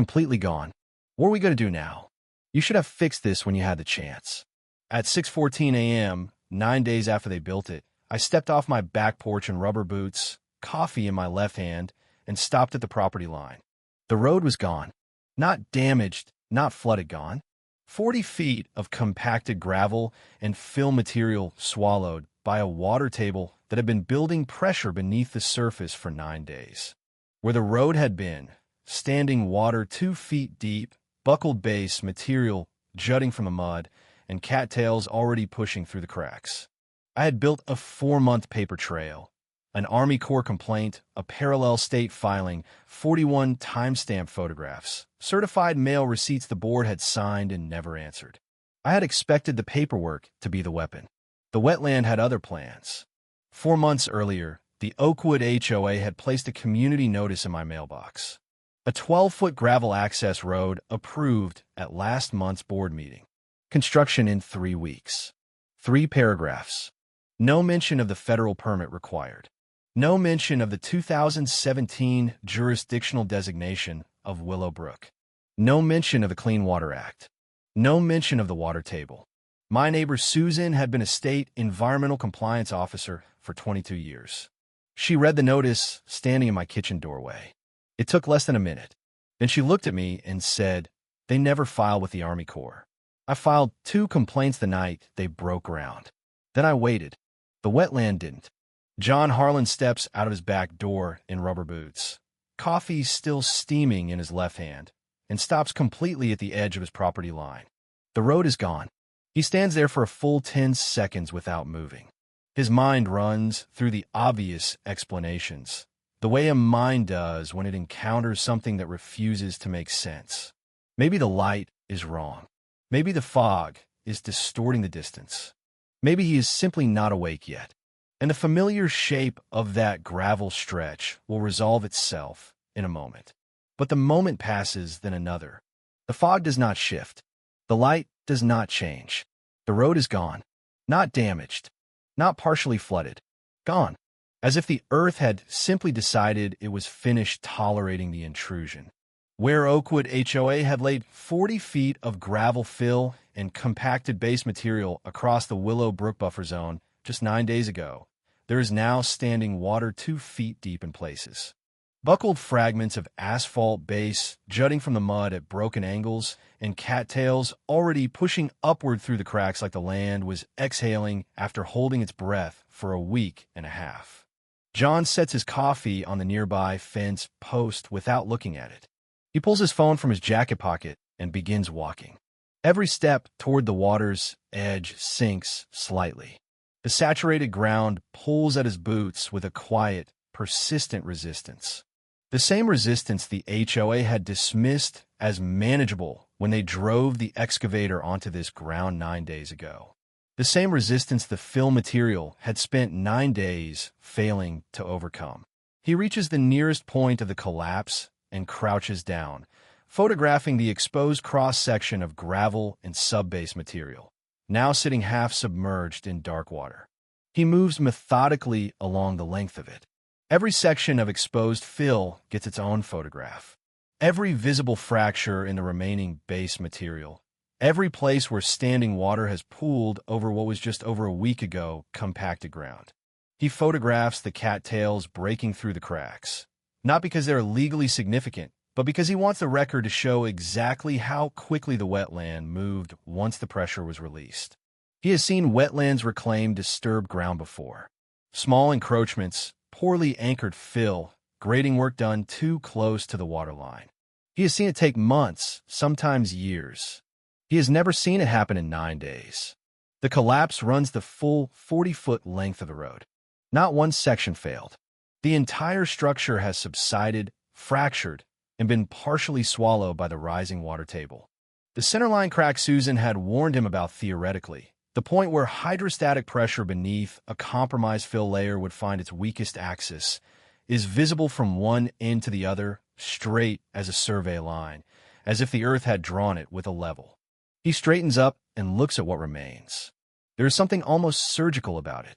completely gone. What are we going to do now? You should have fixed this when you had the chance. At 6:14 a.m., 9 days after they built it, I stepped off my back porch in rubber boots, coffee in my left hand, and stopped at the property line. The road was gone. Not damaged, not flooded, gone. 40 feet of compacted gravel and fill material swallowed by a water table that had been building pressure beneath the surface for 9 days. Where the road had been, standing water 2 feet deep, buckled base material jutting from the mud, and cattails already pushing through the cracks. I had built a 4-month paper trail, an Army Corps complaint, a parallel state filing, 41 timestamp photographs, certified mail receipts the board had signed and never answered. I had expected the paperwork to be the weapon. The wetland had other plans. 4 months earlier, the Oakwood HOA had placed a community notice in my mailbox. A 12-foot gravel access road approved at last month's board meeting. Construction in 3 weeks. 3 paragraphs. No mention of the federal permit required. No mention of the 2017 jurisdictional designation of Willowbrook. No mention of the Clean Water Act. No mention of the water table. My neighbor Susan had been a state environmental compliance officer for 22 years. She read the notice standing in my kitchen doorway. It took less than a minute. Then she looked at me and said, "They never file with the Army Corps." I filed 2 complaints the night they broke ground. Then I waited. The wetland didn't. John Harlan steps out of his back door in rubber boots, coffee still steaming in his left hand, and stops completely at the edge of his property line. The road is gone. He stands there for a full 10 seconds without moving. His mind runs through the obvious explanations, the way a mind does when it encounters something that refuses to make sense. Maybe the light is wrong. Maybe the fog is distorting the distance. Maybe he is simply not awake yet. And the familiar shape of that gravel stretch will resolve itself in a moment. But the moment passes, then another. The fog does not shift. The light does not change. The road is gone. Not damaged. Not partially flooded. Gone. As if the earth had simply decided it was finished tolerating the intrusion. Where Oakwood HOA had laid 40 feet of gravel fill and compacted base material across the Willowbrook buffer zone just 9 days ago, there is now standing water 2 feet deep in places. Buckled fragments of asphalt base jutting from the mud at broken angles, and cattails already pushing upward through the cracks like the land was exhaling after holding its breath for a week and a half. John sets his coffee on the nearby fence post without looking at it. He pulls his phone from his jacket pocket and begins walking. Every step toward the water's edge sinks slightly. The saturated ground pulls at his boots with a quiet, persistent resistance. The same resistance the HOA had dismissed as manageable when they drove the excavator onto this ground 9 days ago. The same resistance the fill material had spent 9 days failing to overcome. He reaches the nearest point of the collapse and crouches down, photographing the exposed cross-section of gravel and subbase material, now sitting half submerged in dark water. He moves methodically along the length of it. Every section of exposed fill gets its own photograph. Every visible fracture in the remaining base material. Every place where standing water has pooled over what was just over a week ago compacted ground. He photographs the cattails breaking through the cracks. Not because they're legally significant, but because he wants the record to show exactly how quickly the wetland moved once the pressure was released. He has seen wetlands reclaim disturbed ground before. Small encroachments, poorly anchored fill, grading work done too close to the waterline. He has seen it take months, sometimes years. He has never seen it happen in 9 days. The collapse runs the full 40-foot length of the road. Not one section failed. The entire structure has subsided, fractured, and been partially swallowed by the rising water table. The centerline crack Susan had warned him about theoretically, the point where hydrostatic pressure beneath a compromised fill layer would find its weakest axis, is visible from one end to the other, straight as a survey line, as if the earth had drawn it with a level. He straightens up and looks at what remains. There is something almost surgical about it.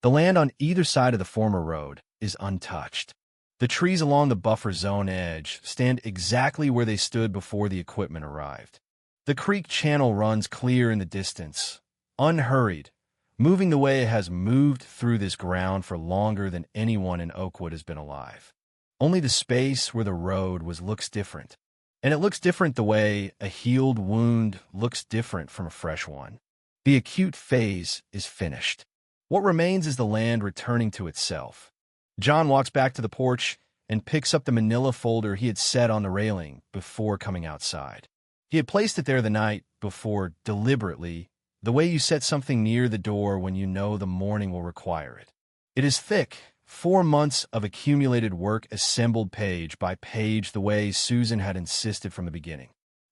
The land on either side of the former road is untouched. The trees along the buffer zone edge stand exactly where they stood before the equipment arrived. The creek channel runs clear in the distance, unhurried, moving the way it has moved through this ground for longer than anyone in Oakwood has been alive. Only the space where the road was looks different. And it looks different the way a healed wound looks different from a fresh one. The acute phase is finished. What remains is the land returning to itself. John walks back to the porch and picks up the manila folder he had set on the railing before coming outside. He had placed it there the night before deliberately, the way you set something near the door when you know the morning will require it. It is thick, 4 months of accumulated work assembled page by page the way Susan had insisted from the beginning.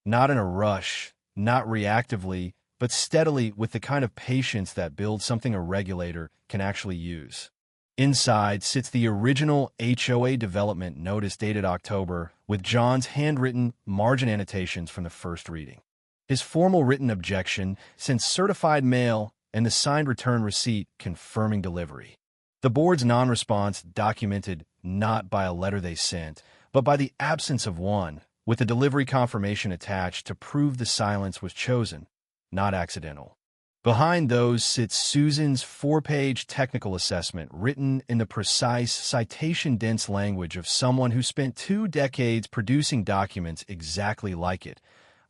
Not in a rush, not reactively, but steadily with the kind of patience that builds something a regulator can actually use. Inside sits the original HOA development notice dated October with John's handwritten margin annotations from the first reading. His formal written objection sent certified mail and the signed return receipt confirming delivery. The board's non-response documented not by a letter they sent, but by the absence of one, with the delivery confirmation attached to prove the silence was chosen, not accidental. Behind those sits Susan's 4-page technical assessment written in the precise, citation-dense language of someone who spent 2 decades producing documents exactly like it,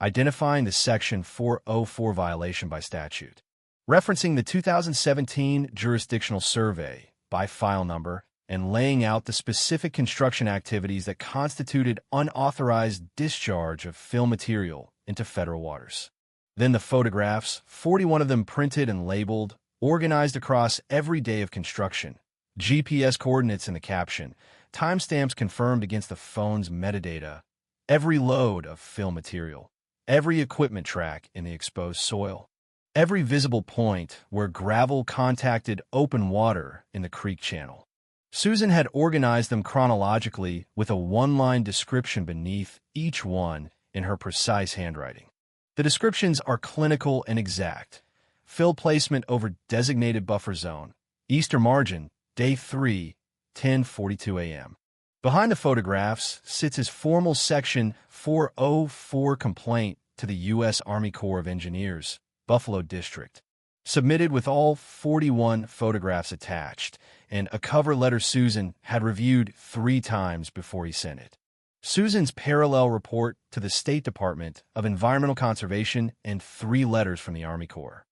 identifying the Section 404 violation by statute, referencing the 2017 jurisdictional survey by file number, and laying out the specific construction activities that constituted unauthorized discharge of fill material into federal waters. Then the photographs, 41 of them printed and labeled, organized across every day of construction, GPS coordinates in the caption, timestamps confirmed against the phone's metadata, every load of fill material, every equipment track in the exposed soil, every visible point where gravel contacted open water in the creek channel. Susan had organized them chronologically with a 1-line description beneath each one in her precise handwriting. The descriptions are clinical and exact. Fill placement over designated buffer zone. Easter margin, day 3, 10:42 a.m. Behind the photographs sits his formal Section 404 complaint to the U.S. Army Corps of Engineers, Buffalo District, submitted with all 41 photographs attached, and a cover letter Susan had reviewed 3 times before he sent it. Susan's parallel report to the State Department of Environmental Conservation and 3 letters from the Army Corps.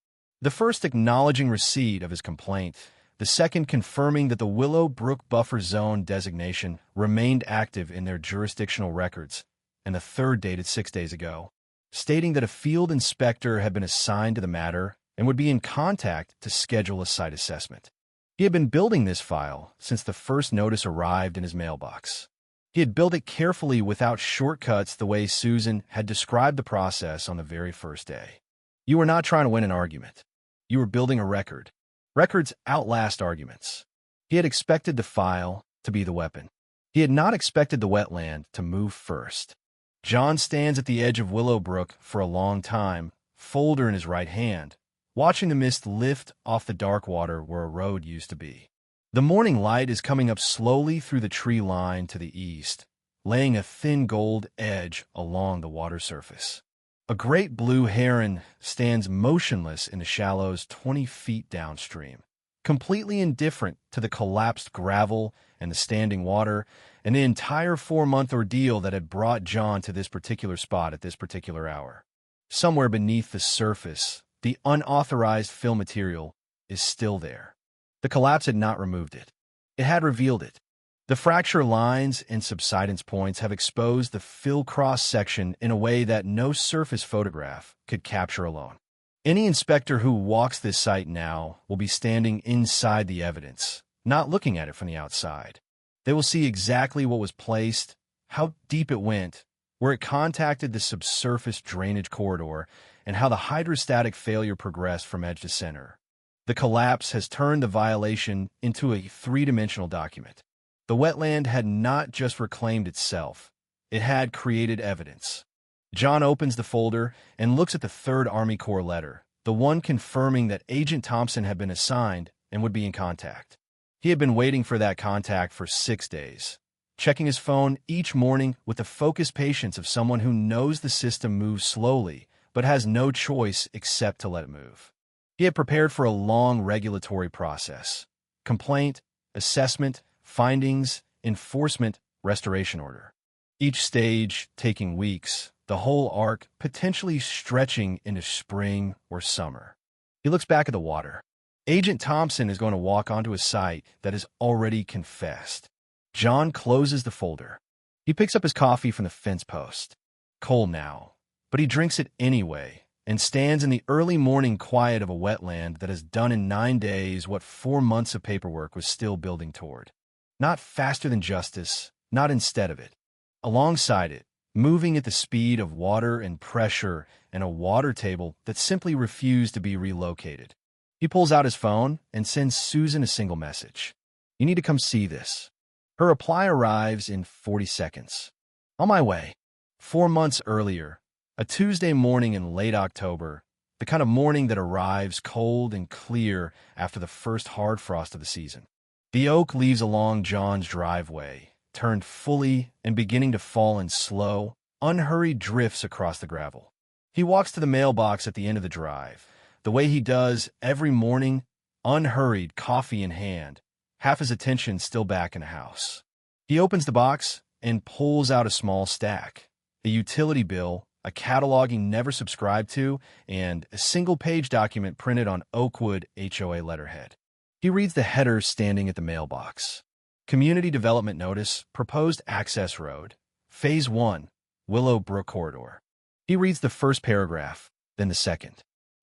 The first acknowledging receipt of his complaint, the second confirming that the Willow Brook Buffer Zone designation remained active in their jurisdictional records, and the third dated 6 days ago, stating that a field inspector had been assigned to the matter and would be in contact to schedule a site assessment. He had been building this file since the first notice arrived in his mailbox. He had built it carefully without shortcuts the way Susan had described the process on the very first day. You were not trying to win an argument. You were building a record. Records outlast arguments. He had expected the file to be the weapon. He had not expected the wetland to move first. John stands at the edge of Willow Brook for a long time, folder in his right hand, watching the mist lift off the dark water where a road used to be. The morning light is coming up slowly through the tree line to the east, laying a thin gold edge along the water surface. A great blue heron stands motionless in the shallows 20 feet downstream, completely indifferent to the collapsed gravel and the standing water and the entire 4-month ordeal that had brought John to this particular spot at this particular hour. Somewhere beneath the surface, the unauthorized fill material is still there. The collapse had not removed it. It had revealed it. The fracture lines and subsidence points have exposed the fill cross-section in a way that no surface photograph could capture alone. Any inspector who walks this site now will be standing inside the evidence, not looking at it from the outside. They will see exactly what was placed, how deep it went, where it contacted the subsurface drainage corridor, and how the hydrostatic failure progressed from edge to center. The collapse has turned the violation into a 3-dimensional document. The wetland had not just reclaimed itself, it had created evidence. John opens the folder and looks at the 3rd Army Corps letter, the one confirming that Agent Thompson had been assigned and would be in contact. He had been waiting for that contact for 6 days. checking his phone each morning with the focused patience of someone who knows the system moves slowly, but has no choice except to let it move. He had prepared for a long regulatory process: complaint, assessment, findings, enforcement, restoration order. Each stage taking weeks, the whole arc potentially stretching into spring or summer. He looks back at the water. Agent Thompson is going to walk onto a site that is already confessed. John closes the folder. He picks up his coffee from the fence post. Cold now, but he drinks it anyway and stands in the early morning quiet of a wetland that has done in 9 days what 4 months of paperwork was still building toward. Not faster than justice, not instead of it. Alongside it, moving at the speed of water and pressure and a water table that simply refused to be relocated. He pulls out his phone and sends Susan a single message. "You need to come see this." Her reply arrives in 40 seconds. "On my way." 4 months earlier, a Tuesday morning in late October, the kind of morning that arrives cold and clear after the first hard frost of the season. The oak leaves along John's driveway, turned fully and beginning to fall in slow, unhurried drifts across the gravel. He walks to the mailbox at the end of the drive, the way he does every morning, unhurried, coffee in hand, half his attention still back in the house. He opens the box and pulls out a small stack, a utility bill, a catalog he never subscribed to, and a single-page document printed on Oakwood HOA letterhead. He reads the header standing at the mailbox. Community Development Notice, Proposed Access Road, Phase 1, Willow Brook Corridor. He reads the first paragraph, then the second.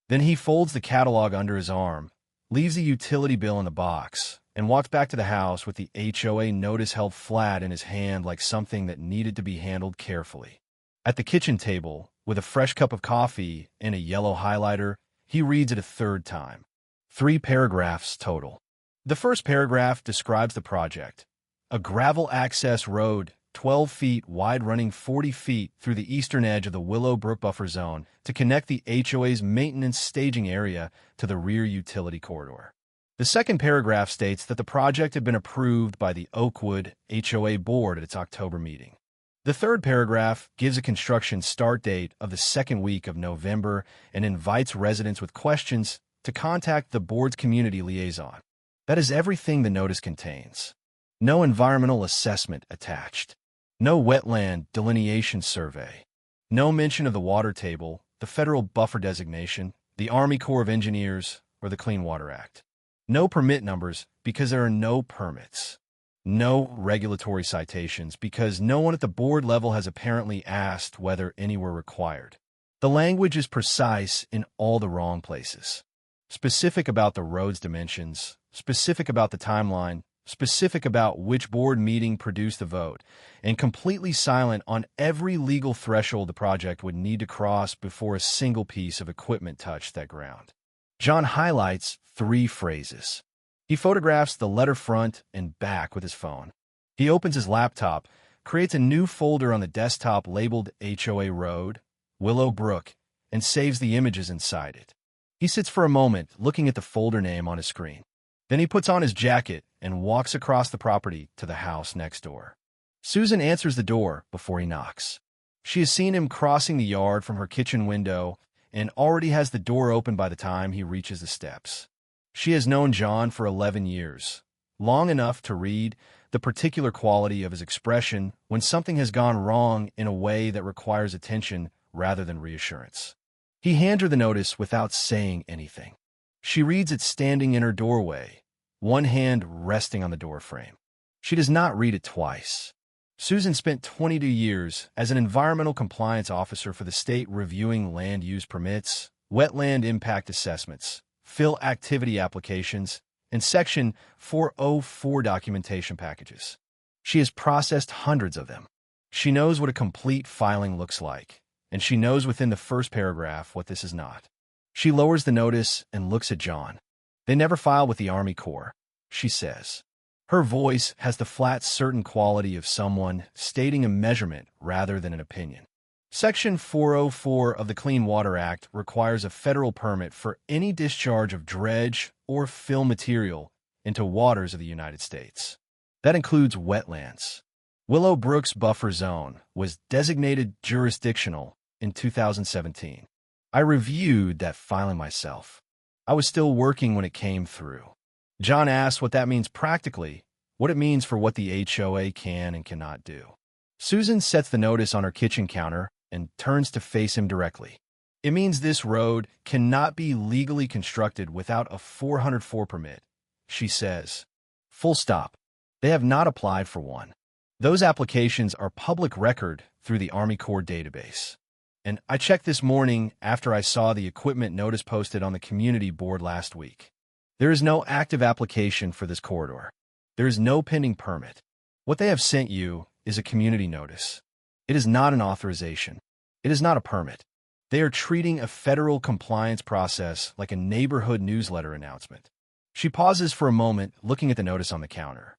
Then he folds the catalog under his arm, leaves the utility bill in the box, and walks back to the house with the HOA notice held flat in his hand like something that needed to be handled carefully. At the kitchen table, with a fresh cup of coffee and a yellow highlighter, he reads it a third time. 3 paragraphs total. The first paragraph describes the project: a gravel access road, 12 feet wide running 40 feet through the eastern edge of the Willow Brook buffer zone to connect the HOA's maintenance staging area to the rear utility corridor. The second paragraph states that the project had been approved by the Oakwood HOA board at its October meeting. The third paragraph gives a construction start date of the second week of November and invites residents with questions to contact the board's community liaison. That is everything the notice contains. No environmental assessment attached. No wetland delineation survey. No mention of the water table, the federal buffer designation, the Army Corps of Engineers, or the Clean Water Act. No permit numbers because there are no permits. No regulatory citations because no one at the board level has apparently asked whether any were required. The language is precise in all the wrong places. Specific about the road's dimensions, specific about the timeline, specific about which board meeting produced the vote, and completely silent on every legal threshold the project would need to cross before a single piece of equipment touched that ground. John highlights 3 phrases. He photographs the letter front and back with his phone. He opens his laptop, creates a new folder on the desktop labeled HOA Road, Willow Brook, and saves the images inside it. He sits for a moment looking at the folder name on his screen. Then he puts on his jacket and walks across the property to the house next door. Susan answers the door before he knocks. She has seen him crossing the yard from her kitchen window and already has the door open by the time he reaches the steps. She has known John for 11 years, long enough to read the particular quality of his expression when something has gone wrong in a way that requires attention rather than reassurance. He hands her the notice without saying anything. She reads it standing in her doorway, one hand resting on the doorframe. She does not read it twice. Susan spent 22 years as an environmental compliance officer for the state reviewing land use permits, wetland impact assessments, fill activity applications, and Section 404 documentation packages. She has processed hundreds of them. She knows what a complete filing looks like, and she knows within the first paragraph what this is not. She lowers the notice and looks at John. "They never file with the Army Corps," she says. Her voice has the flat, certain quality of someone stating a measurement rather than an opinion. Section 404 of the Clean Water Act requires a federal permit for any discharge of dredge or fill material into waters of the United States. That includes wetlands. Willowbrook's buffer zone was designated jurisdictional in 2017. I reviewed that filing myself. I was still working when it came through. John asked what that means practically, what it means for what the HOA can and cannot do. Susan sets the notice on her kitchen counter and turns to face him directly. It means this road cannot be legally constructed without a 404 permit, she says. Full stop. They have not applied for one. Those applications are public record through the Army Corps database. And I checked this morning after I saw the equipment notice posted on the community board last week. There is no active application for this corridor. There is no pending permit. What they have sent you is a community notice. It is not an authorization. It is not a permit. They are treating a federal compliance process like a neighborhood newsletter announcement. She pauses for a moment, looking at the notice on the counter.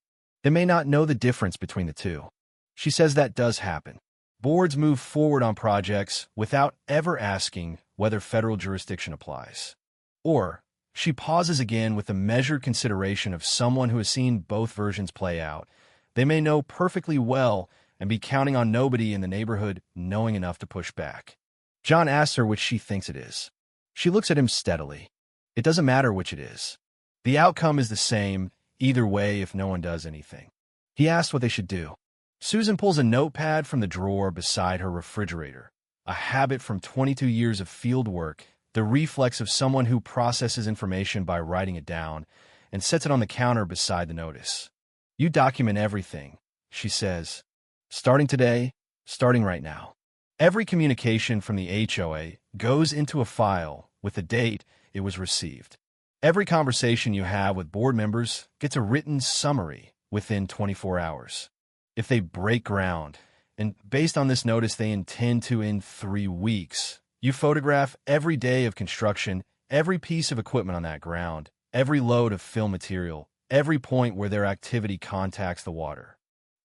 They may not know the difference between the two. She says that does happen. Boards move forward on projects without ever asking whether federal jurisdiction applies. Or, she pauses again with the measured consideration of someone who has seen both versions play out. They may know perfectly well and be counting on nobody in the neighborhood knowing enough to push back. John asks her which she thinks it is. She looks at him steadily. It doesn't matter which it is. The outcome is the same either way if no one does anything. He asks what they should do. Susan pulls a notepad from the drawer beside her refrigerator, a habit from 22 years of field work, the reflex of someone who processes information by writing it down, and sets it on the counter beside the notice. You document everything, she says. Starting today, starting right now. Every communication from the HOA goes into a file with the date it was received. Every conversation you have with board members gets a written summary within 24 hours. If they break ground, and based on this notice they intend to in 3 weeks, you photograph every day of construction, every piece of equipment on that ground, every load of fill material, every point where their activity contacts the water.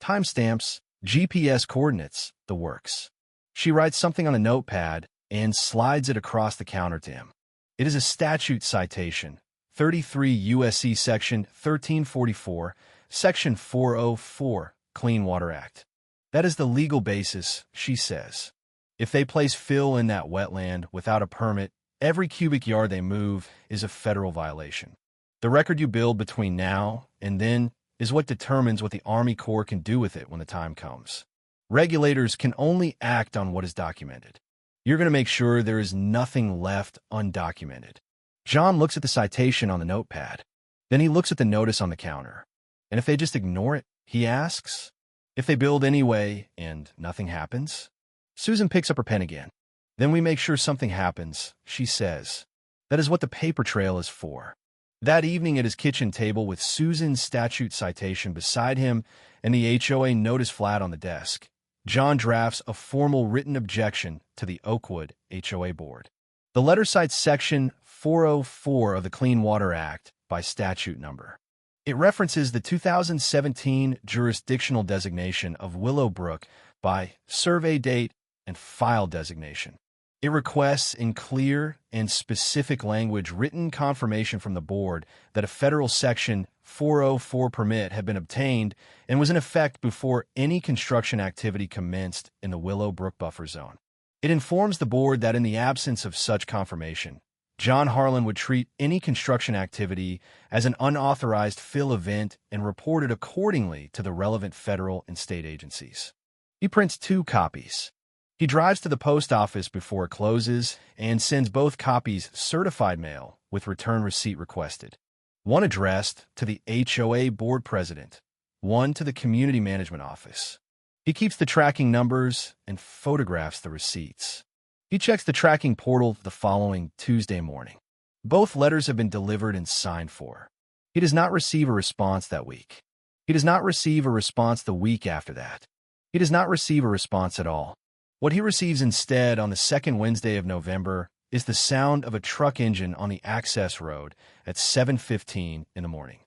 Timestamps, GPS coordinates, the works. She writes something on a notepad and slides it across the counter to him. It is a statute citation, 33 U.S.C. Section 1344, Section 404, Clean Water Act. That is the legal basis, she says. If they place fill in that wetland without a permit, every cubic yard they move is a federal violation. The record you build between now and then is what determines what the Army Corps can do with it when the time comes. Regulators can only act on what is documented. You're going to make sure there is nothing left undocumented. John looks at the citation on the notepad. Then he looks at the notice on the counter. And if they just ignore it, he asks, if they build anyway and nothing happens? Susan picks up her pen again. Then we make sure something happens, she says. That is what the paper trail is for. That evening at his kitchen table with Susan's statute citation beside him and the HOA notice flat on the desk, John drafts a formal written objection to the Oakwood HOA board. The letter cites Section 404 of the Clean Water Act by statute number. It references the 2017 jurisdictional designation of Willowbrook by survey date and file designation. It requests in clear and specific language written confirmation from the board that a federal Section 404 permit had been obtained and was in effect before any construction activity commenced in the Willowbrook buffer zone. It informs the board that in the absence of such confirmation, John Harlan would treat any construction activity as an unauthorized fill event and report it accordingly to the relevant federal and state agencies. He prints 2 copies. He drives to the post office before it closes and sends both copies certified mail with return receipt requested. One addressed to the HOA board president, one to the community management office. He keeps the tracking numbers and photographs the receipts. He checks the tracking portal the following Tuesday morning. Both letters have been delivered and signed for. He does not receive a response that week. He does not receive a response the week after that. He does not receive a response at all. What he receives instead on the second Wednesday of November is the sound of a truck engine on the access road at 7:15 in the morning.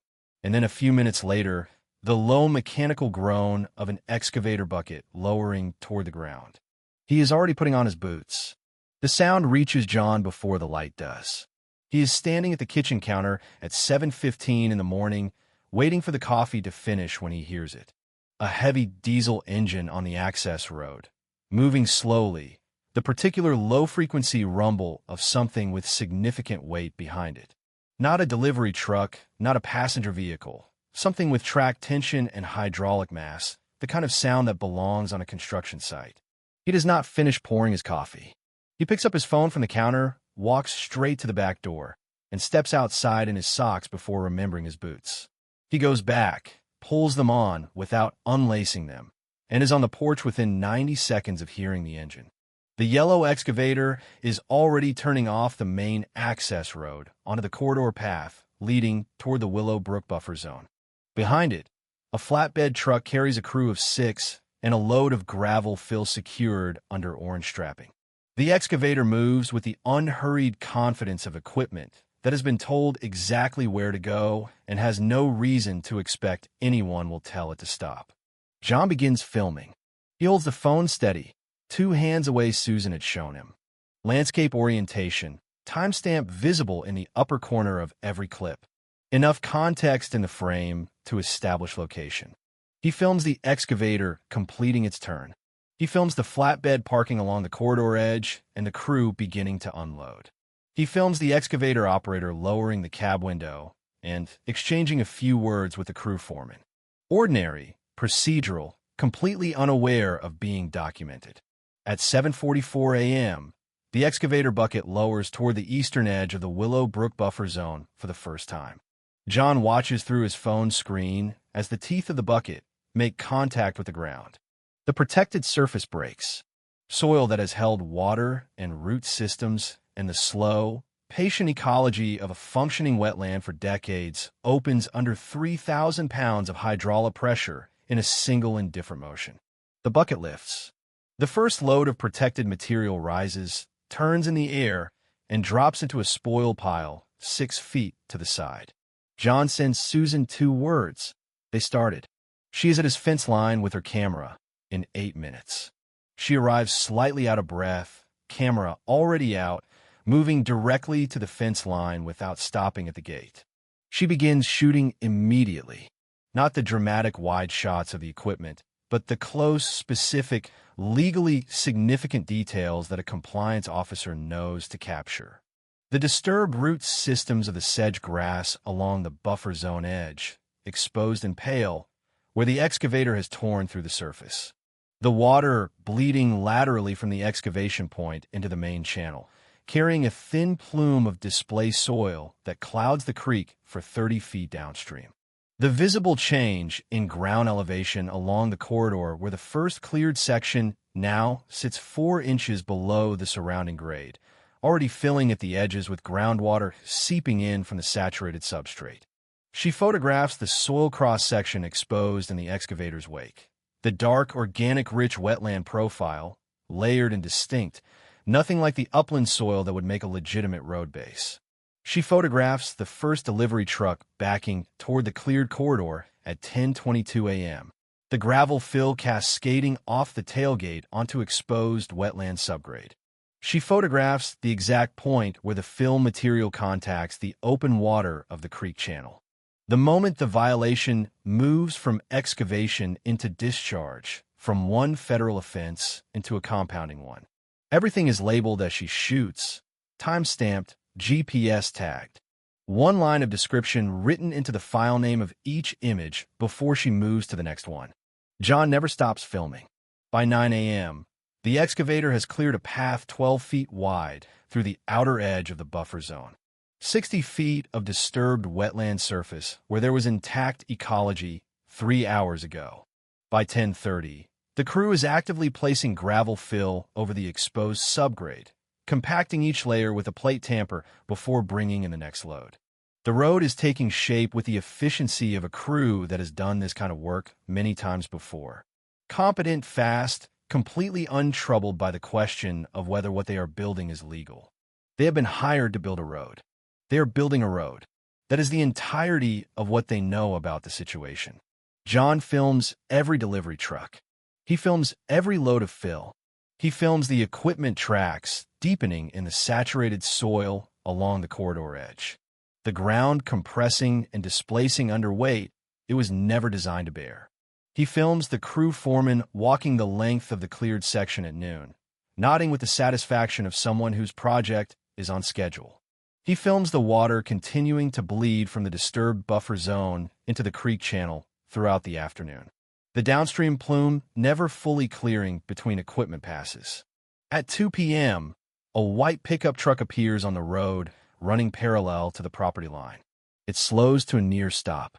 And then a few minutes later, the low mechanical groan of an excavator bucket lowering toward the ground. He is already putting on his boots. The sound reaches John before the light does. He is standing at the kitchen counter at 7:15 in the morning, waiting for the coffee to finish when he hears it. a heavy diesel engine on the access road, moving slowly, the particular low-frequency rumble of something with significant weight behind it. Not a delivery truck, not a passenger vehicle, something with track tension and hydraulic mass, the kind of sound that belongs on a construction site. He does not finish pouring his coffee. He picks up his phone from the counter, walks straight to the back door, and steps outside in his socks before remembering his boots. He goes back, pulls them on without unlacing them, and is on the porch within 90 seconds of hearing the engine. The yellow excavator is already turning off the main access road onto the corridor path leading toward the Willow Brook buffer zone. Behind it, a flatbed truck carries a crew of 6 and a load of gravel fill secured under orange strapping. The excavator moves with the unhurried confidence of equipment that has been told exactly where to go and has no reason to expect anyone will tell it to stop. John begins filming. He holds the phone steady, 2 hands away Susan had shown him. Landscape orientation, timestamp visible in the upper corner of every clip. Enough context in the frame to establish location. He films the excavator completing its turn. He films the flatbed parking along the corridor edge and the crew beginning to unload. He films the excavator operator lowering the cab window and exchanging a few words with the crew foreman. Ordinary, procedural, completely unaware of being documented. At 7:44 a.m., the excavator bucket lowers toward the eastern edge of the Willow Brook buffer zone for the first time. John watches through his phone screen as the teeth of the bucket make contact with the ground. The protected surface breaks. Soil that has held water and root systems and the slow, patient ecology of a functioning wetland for decades opens under 3,000 pounds of hydraulic pressure in a single indifferent motion. The bucket lifts. The first load of protected material rises, turns in the air, and drops into a spoil pile 6 feet to the side. John sends Susan 2 words. They started. She is at his fence line with her camera in 8 minutes. She arrives slightly out of breath, camera already out, moving directly to the fence line without stopping at the gate. She begins shooting immediately. Not the dramatic wide shots of the equipment, but the close, specific, legally significant details that a compliance officer knows to capture. The disturbed root systems of the sedge grass along the buffer zone edge, exposed and pale, where the excavator has torn through the surface. The water bleeding laterally from the excavation point into the main channel, carrying a thin plume of displaced soil that clouds the creek for 30 feet downstream. The visible change in ground elevation along the corridor where the first cleared section now sits 4 inches below the surrounding grade, already filling at the edges with groundwater seeping in from the saturated substrate. She photographs the soil cross-section exposed in the excavator's wake. The dark, organic-rich wetland profile, layered and distinct, nothing like the upland soil that would make a legitimate road base. She photographs the first delivery truck backing toward the cleared corridor at 10:22 a.m. The gravel fill cascading off the tailgate onto exposed wetland subgrade. She photographs the exact point where the fill material contacts the open water of the creek channel. The moment the violation moves from excavation into discharge, from one federal offense into a compounding one. Everything is labeled as she shoots, time-stamped, GPS tagged. 1 line of description written into the file name of each image before she moves to the next one. John never stops filming. By 9 a.m., the excavator has cleared a path 12 feet wide through the outer edge of the buffer zone. 60 feet of disturbed wetland surface where there was intact ecology 3 hours ago. By 10:30, the crew is actively placing gravel fill over the exposed subgrade, compacting each layer with a plate tamper before bringing in the next load. The road is taking shape with the efficiency of a crew that has done this kind of work many times before. Competent, fast, completely untroubled by the question of whether what they are building is legal. They have been hired to build a road. They are building a road. That is the entirety of what they know about the situation. John films every delivery truck. He films every load of fill. He films the equipment tracks deepening in the saturated soil along the corridor edge. The ground compressing and displacing under weight it was never designed to bear. He films the crew foreman walking the length of the cleared section at noon, nodding with the satisfaction of someone whose project is on schedule. He films the water continuing to bleed from the disturbed buffer zone into the creek channel throughout the afternoon, the downstream plume never fully clearing between equipment passes. At 2 p.m., a white pickup truck appears on the road, running parallel to the property line. It slows to a near stop.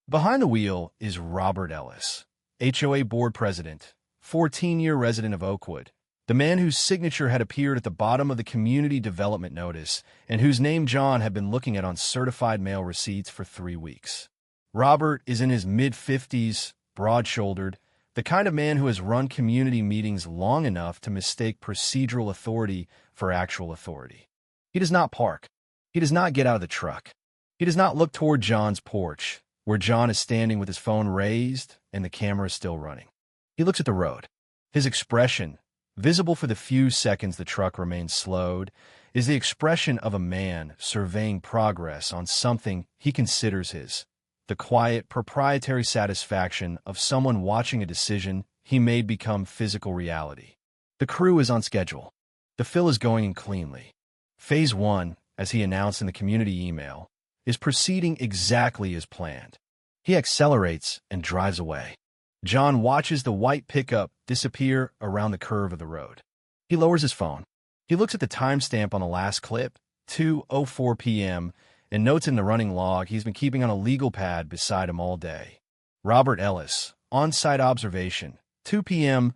Behind the wheel is Robert Ellis, HOA board president, 14-year resident of Oakwood, the man whose signature had appeared at the bottom of the community development notice and whose name John had been looking at on certified mail receipts for 3 weeks. Robert is in his mid-50s, broad-shouldered, the kind of man who has run community meetings long enough to mistake procedural authority for actual authority. He does not park. He does not get out of the truck. He does not look toward John's porch, where John is standing with his phone raised and the camera is still running. He looks at the road. His expression, visible for the few seconds the truck remains slowed, is the expression of a man surveying progress on something he considers his, the quiet, proprietary satisfaction of someone watching a decision he made become physical reality. The crew is on schedule. The fill is going in cleanly. Phase 1, as he announced in the community email, is proceeding exactly as planned. He accelerates and drives away. John watches the white pickup disappear around the curve of the road. He lowers his phone. He looks at the timestamp on the last clip, 2:04 p.m., and notes in the running log he's been keeping on a legal pad beside him all day. Robert Ellis, on-site observation, 2 p.m.,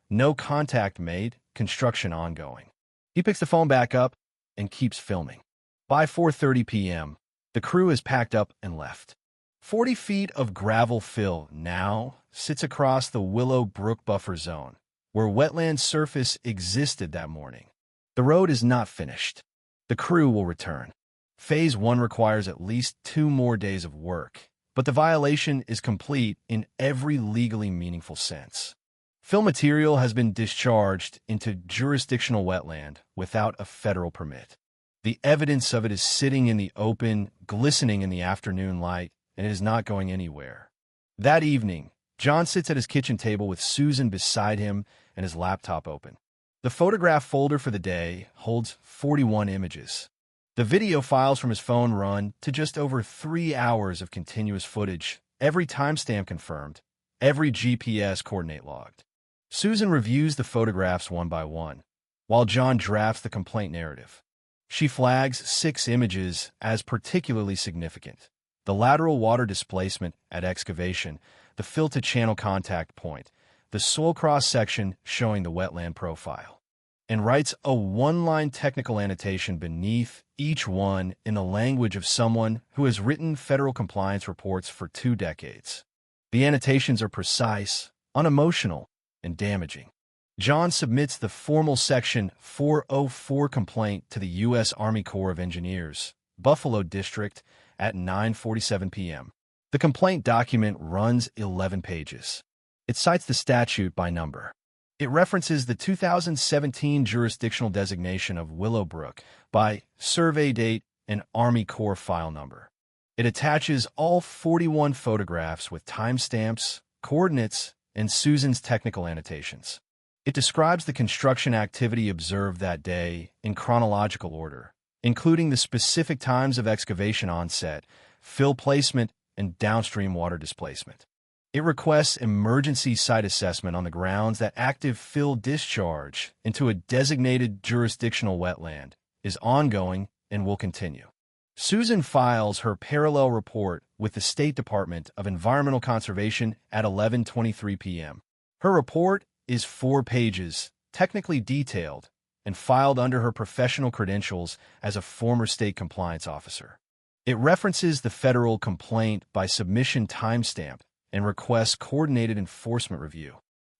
no contact made, construction ongoing. He picks the phone back up and keeps filming. By 4:30 p.m., the crew is packed up and left. 40 feet of gravel fill now sits across the Willow Brook buffer zone, where wetland surface existed that morning. The road is not finished. The crew will return. Phase 1 requires at least 2 more days of work, but the violation is complete in every legally meaningful sense. Fill material has been discharged into jurisdictional wetland without a federal permit. The evidence of it is sitting in the open, glistening in the afternoon light, and it is not going anywhere. That evening, John sits at his kitchen table with Susan beside him and his laptop open. The photograph folder for the day holds 41 images. The video files from his phone run to just over 3 hours of continuous footage, every timestamp confirmed, every GPS coordinate logged. Susan reviews the photographs one by one, while John drafts the complaint narrative. She flags 6 images as particularly significant: the lateral water displacement at excavation, the fill-to-channel contact point, the soil cross-section showing the wetland profile, and writes a 1-line technical annotation beneath each one in the language of someone who has written federal compliance reports for 2 decades. The annotations are precise, unemotional, and damaging. John submits the formal Section 404 complaint to the U.S. Army Corps of Engineers, Buffalo District, at 9:47 p.m. The complaint document runs 11 pages. It cites the statute by number. It references the 2017 jurisdictional designation of Willowbrook by survey date and Army Corps file number. It attaches all 41 photographs with timestamps, coordinates, and Susan's technical annotations. It describes the construction activity observed that day in chronological order, including the specific times of excavation onset, fill placement, and downstream water displacement. It requests emergency site assessment on the grounds that active fill discharge into a designated jurisdictional wetland is ongoing and will continue. Susan files her parallel report with the State Department of Environmental Conservation at 11:23 p.m. Her report is 4 pages, technically detailed, and filed under her professional credentials as a former state compliance officer. It references the federal complaint by submission timestamp and requests coordinated enforcement review.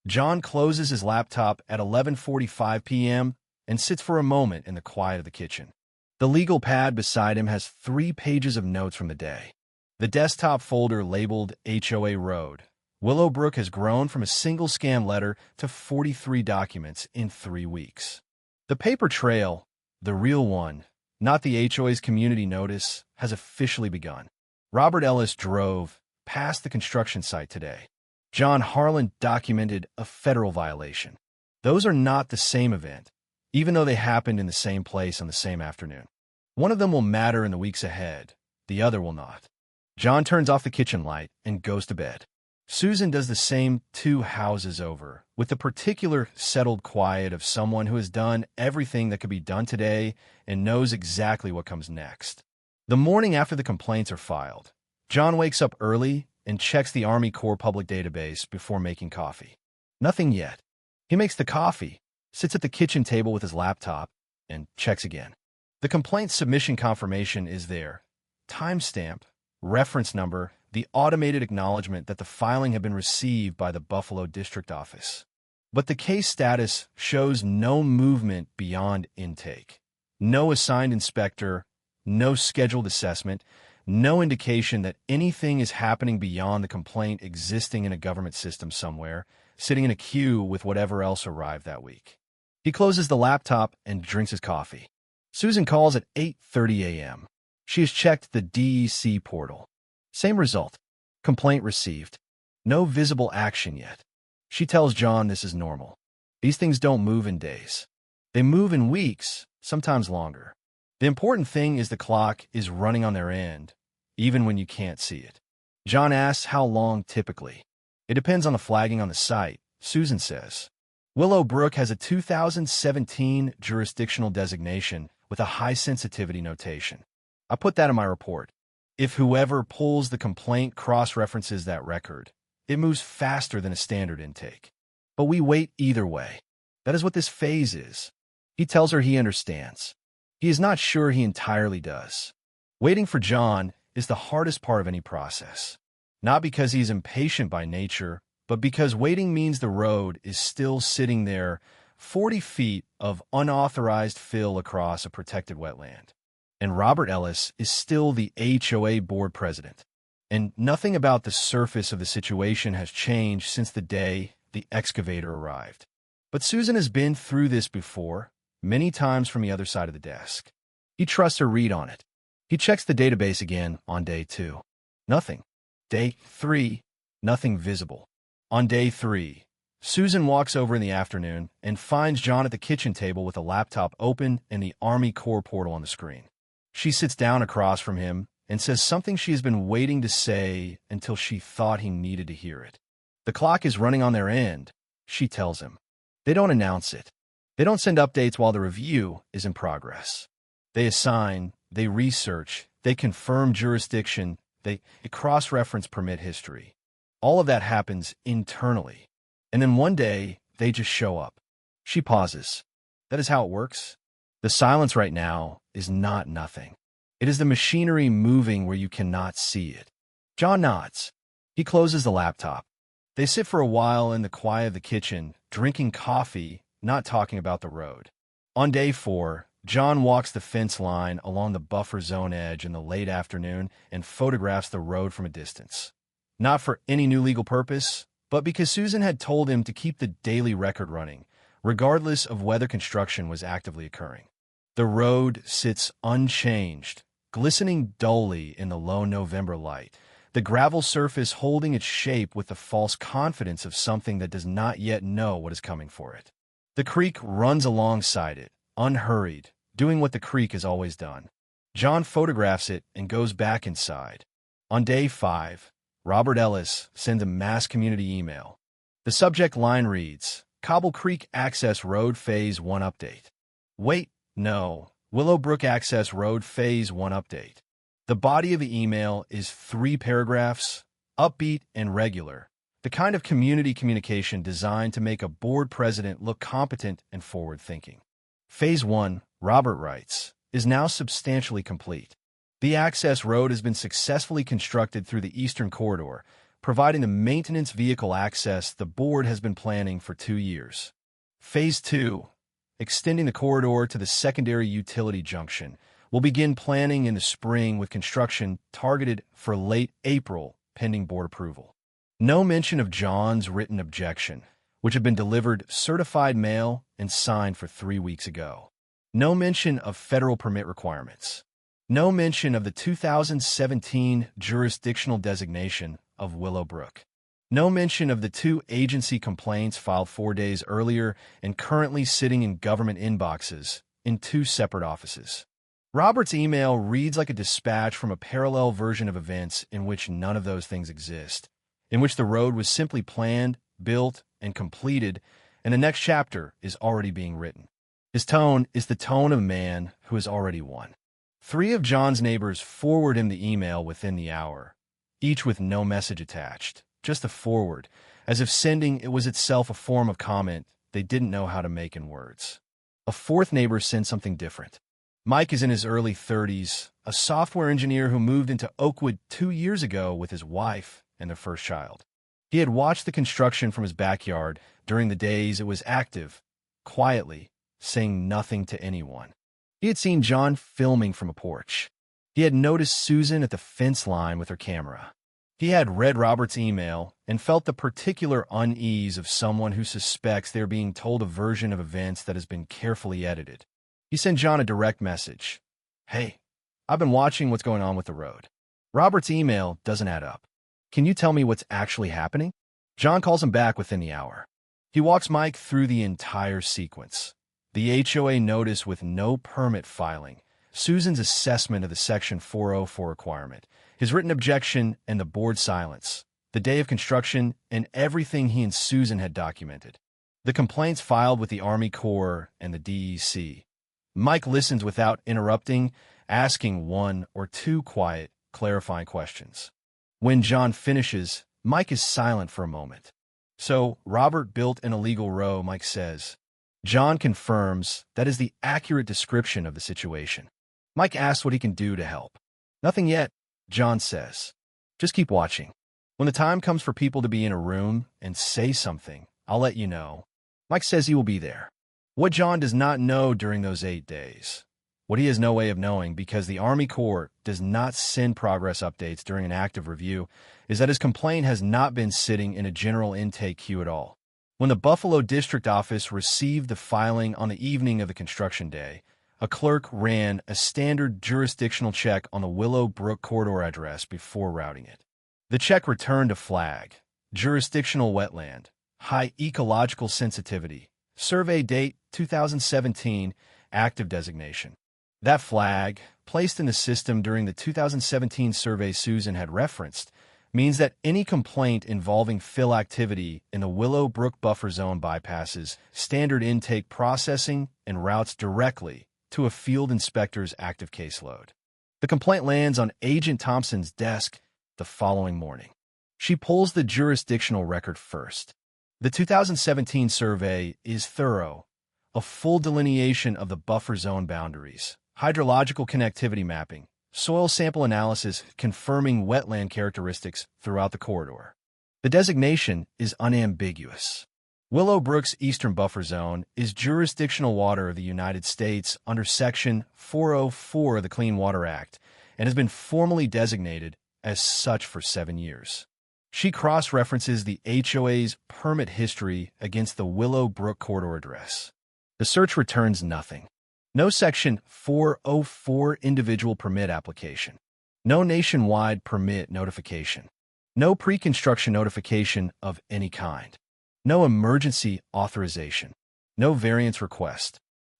John closes his laptop at 11:45 p.m. and sits for a moment in the quiet of the kitchen. The legal pad beside him has 3 pages of notes from the day. The desktop folder labeled HOA Road. Willowbrook has grown from a single scan letter to 43 documents in 3 weeks. The paper trail, the real one, not the HOA's community notice, has officially begun. Robert Ellis drove past the construction site today. John Harlan documented a federal violation. Those are not the same event, even though they happened in the same place on the same afternoon. One of them will matter in the weeks ahead, the other will not. John turns off the kitchen light and goes to bed. Susan does the same 2 houses over, with the particular settled quiet of someone who has done everything that could be done today and knows exactly what comes next. The morning after the complaints are filed, John wakes up early and checks the Army Corps public database before making coffee. Nothing yet. He makes the coffee, sits at the kitchen table with his laptop, and checks again. The complaint submission confirmation is there. Timestamp, reference number, the automated acknowledgement that the filing had been received by the Buffalo District Office. But the case status shows no movement beyond intake. No assigned inspector, no scheduled assessment, no indication that anything is happening beyond the complaint existing in a government system somewhere, sitting in a queue with whatever else arrived that week. He closes the laptop and drinks his coffee. Susan calls at 8:30 a.m. She has checked the DEC portal. Same result. Complaint received. No visible action yet. She tells John this is normal. These things don't move in days. They move in weeks, sometimes longer. The important thing is the clock is running on their end, even when you can't see it. John asks how long typically. It depends on the flagging on the site, Susan says. Willowbrook has a 2017 jurisdictional designation with a high sensitivity notation. I put that in my report. If whoever pulls the complaint cross-references that record, it moves faster than a standard intake. But we wait either way. That is what this phase is. He tells her he understands. He is not sure he entirely does. Waiting for John is the hardest part of any process. Not because he is impatient by nature, but because waiting means the road is still sitting there 40 feet of unauthorized fill across a protected wetland. And Robert Ellis is still the HOA board president. And nothing about the surface of the situation has changed since the day the excavator arrived. But Susan has been through this before, many times from the other side of the desk. He trusts her read on it. He checks the database again on day 2. Nothing. Day 3, nothing visible. On day 3, Susan walks over in the afternoon and finds John at the kitchen table with a laptop open and the Army Corps portal on the screen. She sits down across from him and says something she has been waiting to say until she thought he needed to hear it. The clock is running on their end, she tells him. They don't announce it. They don't send updates while the review is in progress. They assign, they research, they confirm jurisdiction, they cross-reference permit history. All of that happens internally. And then one day, they just show up. She pauses. That is how it works. The silence right now is not nothing. It is the machinery moving where you cannot see it. John nods. He closes the laptop. They sit for a while in the quiet of the kitchen, drinking coffee, not talking about the road. On day 4, John walks the fence line along the buffer zone edge in the late afternoon and photographs the road from a distance. Not for any new legal purpose, but because Susan had told him to keep the daily record running, regardless of whether construction was actively occurring. The road sits unchanged, glistening dully in the low November light, the gravel surface holding its shape with the false confidence of something that does not yet know what is coming for it. The creek runs alongside it, unhurried, doing what the creek has always done. John photographs it and goes back inside. On day 5, Robert Ellis sends a mass community email. The subject line reads, Cobble Creek Access Road Phase 1 Update. Wait, no, Willowbrook Access Road Phase 1 Update. The body of the email is 3 paragraphs, upbeat and regular, the kind of community communication designed to make a board president look competent and forward-thinking. Phase 1, Robert writes, is now substantially complete. The access road has been successfully constructed through the Eastern Corridor, providing the maintenance vehicle access the board has been planning for 2 years. Phase 2, extending the corridor to the secondary utility junction, will begin planning in the spring with construction targeted for late April, pending board approval. No mention of John's written objection, which had been delivered certified mail and signed for 3 weeks ago. No mention of federal permit requirements. No mention of the 2017 jurisdictional designation of Willowbrook. No mention of the 2 agency complaints filed 4 days earlier and currently sitting in government inboxes in 2 separate offices. Robert's email reads like a dispatch from a parallel version of events in which none of those things exist, in which the road was simply planned, built, and completed, and the next chapter is already being written. His tone is the tone of a man who has already won. 3 of John's neighbors forward him the email within the hour, each with no message attached, just a forward, as if sending it was itself a form of comment they didn't know how to make in words. A 4th neighbor sent something different. Mike is in his early 30s, a software engineer who moved into Oakwood 2 years ago with his wife and their first child. He had watched the construction from his backyard during the days it was active, quietly, saying nothing to anyone. He had seen John filming from a porch. He had noticed Susan at the fence line with her camera. He had read Robert's email and felt the particular unease of someone who suspects they're being told a version of events that has been carefully edited. He sent John a direct message. "Hey, I've been watching what's going on with the road. Robert's email doesn't add up. Can you tell me what's actually happening?" John calls him back within the hour. He walks Mike through the entire sequence. The HOA notice with no permit filing, Susan's assessment of the Section 404 requirement, his written objection and the board's silence, the day of construction, and everything he and Susan had documented. The complaints filed with the Army Corps and the DEC. Mike listens without interrupting, asking 1 or 2 quiet, clarifying questions. When John finishes, Mike is silent for a moment. "So, Robert built an illegal row," Mike says. John confirms that is the accurate description of the situation. Mike asks what he can do to help. "Nothing yet," John says. "Just keep watching. When the time comes for people to be in a room and say something, I'll let you know." Mike says he will be there. What John does not know during those 8 days, what he has no way of knowing because the Army Corps does not send progress updates during an active review, is that his complaint has not been sitting in a general intake queue at all. When the Buffalo District Office received the filing on the evening of the construction day, a clerk ran a standard jurisdictional check on the Willow Brook corridor address before routing it. The check returned a flag, jurisdictional wetland, high ecological sensitivity, survey date 2017, active designation. That flag, placed in the system during the 2017 survey Susan had referenced, means that any complaint involving fill activity in the Willow Brook buffer zone bypasses standard intake processing and routes directly to a field inspector's active caseload. The complaint lands on Agent Thompson's desk the following morning. She pulls the jurisdictional record first. The 2017 survey is thorough, a full delineation of the buffer zone boundaries, hydrological connectivity mapping, soil sample analysis confirming wetland characteristics throughout the corridor. The designation is unambiguous. Willow Brook's eastern buffer zone is jurisdictional water of the United States under Section 404 of the Clean Water Act and has been formally designated as such for 7 years. She cross-references the HOA's permit history against the Willow Brook corridor address. The search returns nothing. No Section 404 individual permit application. No nationwide permit notification. No pre-construction notification of any kind. No emergency authorization. No variance request.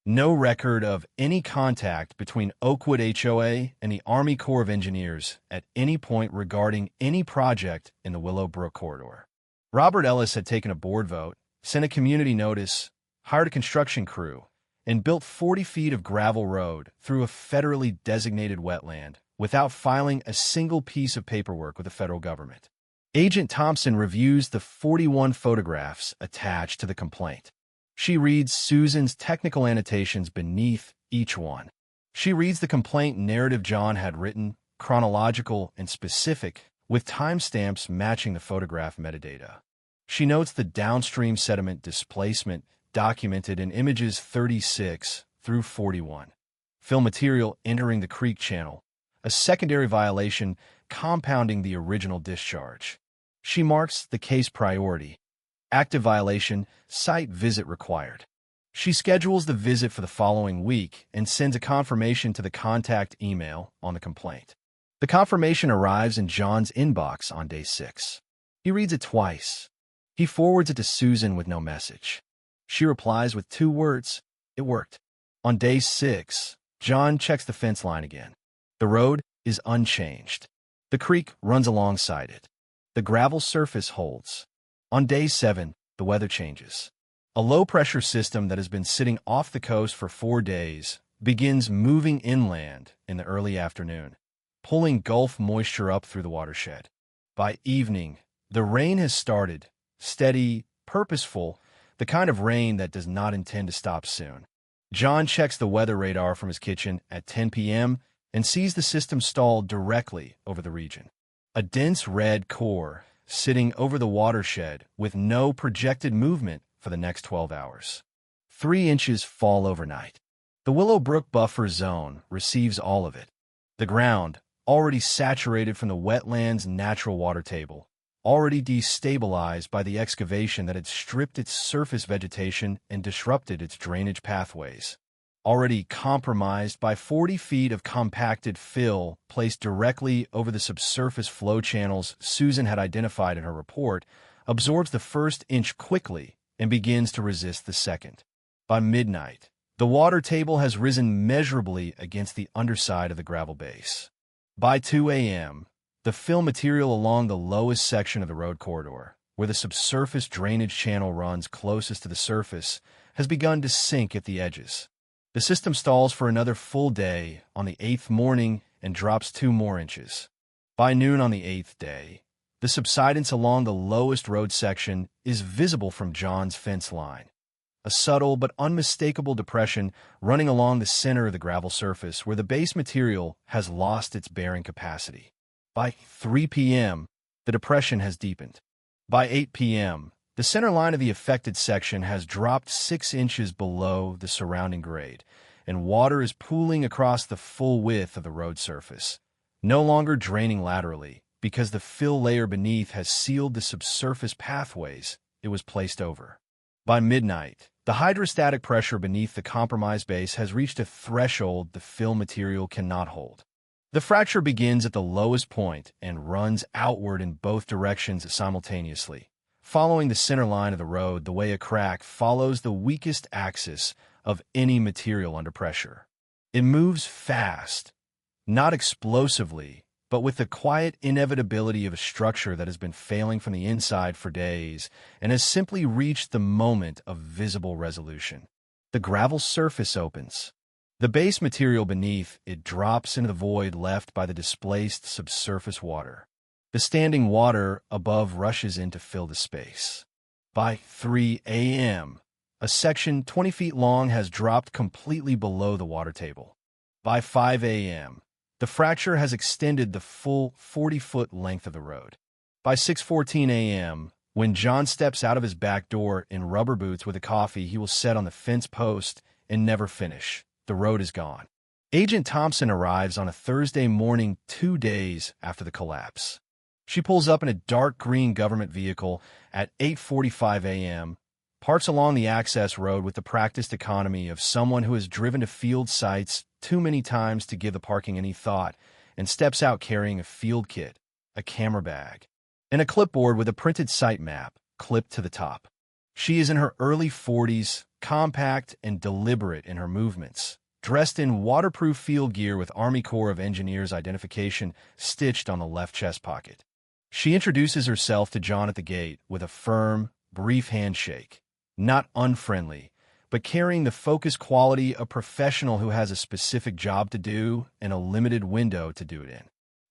No record of any contact between Oakwood HOA and the Army Corps of Engineers at any point regarding any project in the Willow Brook corridor. Robert Ellis had taken a board vote, sent a community notice, hired a construction crew, and built 40 feet of gravel road through a federally designated wetland without filing a single piece of paperwork with the federal government. Agent Thompson reviews the 41 photographs attached to the complaint. She reads Susan's technical annotations beneath each one. She reads the complaint narrative John had written, chronological and specific, with timestamps matching the photograph metadata. She notes the downstream sediment displacement documented in images 36 through 41. Fill material entering the creek channel, a secondary violation compounding the original discharge. She marks the case priority. Active violation, site visit required. She schedules the visit for the following week and sends a confirmation to the contact email on the complaint. The confirmation arrives in John's inbox on day 6. He reads it twice. He forwards it to Susan with no message. She replies with 2 words, "It worked." On day 6, John checks the fence line again. The road is unchanged. The creek runs alongside it. The gravel surface holds. On day 7, the weather changes. A low-pressure system that has been sitting off the coast for 4 days begins moving inland in the early afternoon, pulling Gulf moisture up through the watershed. By evening, the rain has started, steady, purposeful, the kind of rain that does not intend to stop soon. John checks the weather radar from his kitchen at 10 p.m. and sees the system stalled directly over the region. A dense red core sitting over the watershed with no projected movement for the next 12 hours. 3 inches fall overnight. The Willowbrook buffer zone receives all of it. The ground, already saturated from the wetland's natural water table, already destabilized by the excavation that had stripped its surface vegetation and disrupted its drainage pathways, already compromised by 40 feet of compacted fill placed directly over the subsurface flow channels Susan had identified in her report, absorbs the first inch quickly and begins to resist the second. By midnight, the water table has risen measurably against the underside of the gravel base. By 2 a.m., the fill material along the lowest section of the road corridor, where the subsurface drainage channel runs closest to the surface, has begun to sink at the edges. The system stalls for another full day on the 8th morning and drops 2 more inches. By noon on the 8th day, the subsidence along the lowest road section is visible from John's fence line, a subtle but unmistakable depression running along the center of the gravel surface where the base material has lost its bearing capacity. By 3 p.m., the depression has deepened. By 8 p.m., the center line of the affected section has dropped 6 inches below the surrounding grade, and water is pooling across the full width of the road surface, no longer draining laterally because the fill layer beneath has sealed the subsurface pathways it was placed over. By midnight, the hydrostatic pressure beneath the compromised base has reached a threshold the fill material cannot hold. The fracture begins at the lowest point and runs outward in both directions simultaneously, following the center line of the road the way a crack follows the weakest axis of any material under pressure. It moves fast, not explosively, but with the quiet inevitability of a structure that has been failing from the inside for days and has simply reached the moment of visible resolution. The gravel surface opens. The base material beneath it drops into the void left by the displaced subsurface water. The standing water above rushes in to fill the space. By 3 a.m., a section 20 feet long has dropped completely below the water table. By 5 a.m., the fracture has extended the full 40-foot length of the road. By 6:14 a.m., when John steps out of his back door in rubber boots with a coffee he will set on the fence post and never finish, the road is gone. Agent Thompson arrives on a Thursday morning 2 days after the collapse. She pulls up in a dark green government vehicle at 8:45 a.m., parks along the access road with the practiced economy of someone who has driven to field sites too many times to give the parking any thought, and steps out carrying a field kit, a camera bag, and a clipboard with a printed site map clipped to the top. She is in her early 40s, compact and deliberate in her movements, dressed in waterproof field gear with Army Corps of Engineers identification stitched on the left chest pocket. She introduces herself to John at the gate with a firm, brief handshake, not unfriendly, but carrying the focused quality of a professional who has a specific job to do and a limited window to do it in.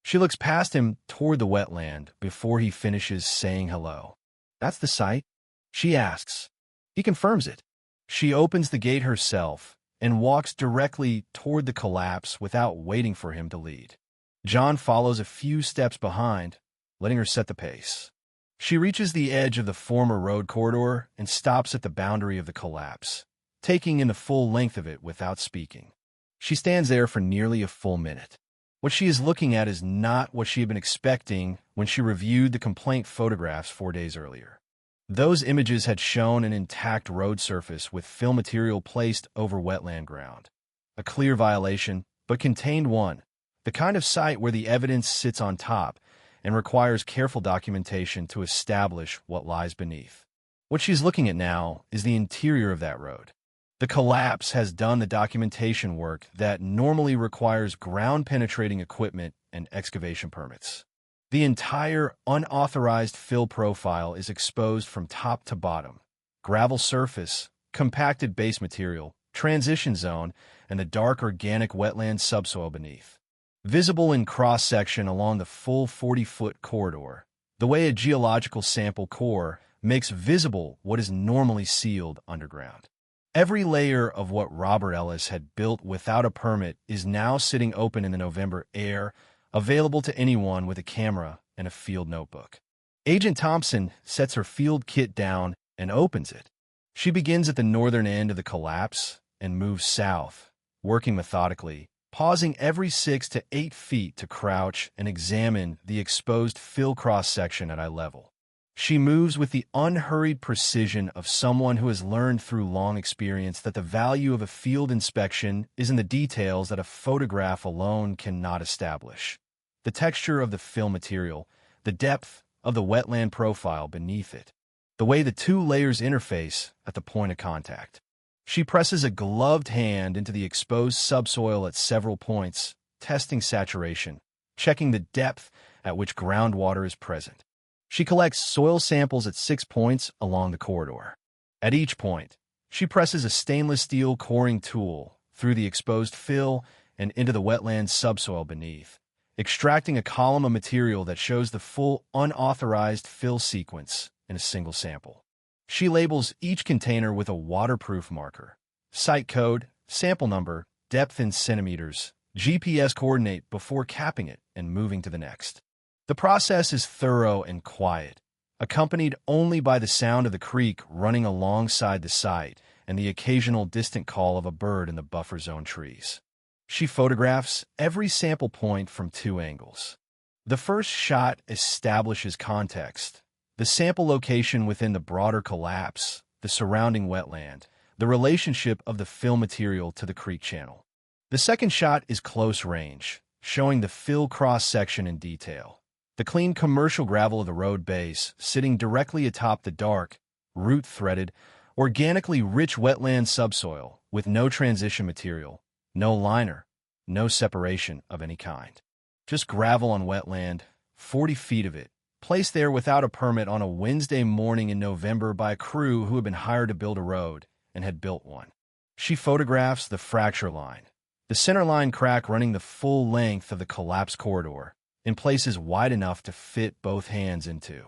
She looks past him toward the wetland before he finishes saying hello. "That's the site?" she asks. He confirms it. She opens the gate herself and walks directly toward the collapse without waiting for him to lead. John follows a few steps behind, letting her set the pace. She reaches the edge of the former road corridor and stops at the boundary of the collapse, taking in the full length of it without speaking. She stands there for nearly a full minute. What she is looking at is not what she had been expecting when she reviewed the complaint photographs 4 days earlier. Those images had shown an intact road surface with fill material placed over wetland ground. A clear violation, but contained one, the kind of site where the evidence sits on top, and requires careful documentation to establish what lies beneath. What she's looking at now is the interior of that road. The collapse has done the documentation work that normally requires ground-penetrating equipment and excavation permits. The entire unauthorized fill profile is exposed from top to bottom. Gravel surface, compacted base material, transition zone, and the dark organic wetland subsoil beneath. Visible in cross-section along the full 40-foot corridor, the way a geological sample core makes visible what is normally sealed underground. Every layer of what Robert Ellis had built without a permit is now sitting open in the November air, available to anyone with a camera and a field notebook. Agent Thompson sets her field kit down and opens it. She begins at the northern end of the collapse and moves south, working methodically, pausing every 6 to 8 feet to crouch and examine the exposed fill cross-section at eye level. She moves with the unhurried precision of someone who has learned through long experience that the value of a field inspection is in the details that a photograph alone cannot establish. The texture of the fill material, the depth of the wetland profile beneath it, the way the two layers interface at the point of contact. She presses a gloved hand into the exposed subsoil at several points, testing saturation, checking the depth at which groundwater is present. She collects soil samples at 6 points along the corridor. At each point, she presses a stainless steel coring tool through the exposed fill and into the wetland subsoil beneath, extracting a column of material that shows the full unauthorized fill sequence in a single sample. She labels each container with a waterproof marker, site code, sample number, depth in centimeters, GPS coordinate before capping it and moving to the next. The process is thorough and quiet, accompanied only by the sound of the creek running alongside the site and the occasional distant call of a bird in the buffer zone trees. She photographs every sample point from 2 angles. The first shot establishes context, the sample location within the broader collapse, the surrounding wetland, the relationship of the fill material to the creek channel. The second shot is close range, showing the fill cross-section in detail. The clean commercial gravel of the road base sitting directly atop the dark, root-threaded, organically rich wetland subsoil with no transition material, no liner, no separation of any kind. Just gravel on wetland, 40 feet of it, placed there without a permit on a Wednesday morning in November by a crew who had been hired to build a road and had built one. She photographs the fracture line, the center line crack running the full length of the collapse corridor, in places wide enough to fit both hands into.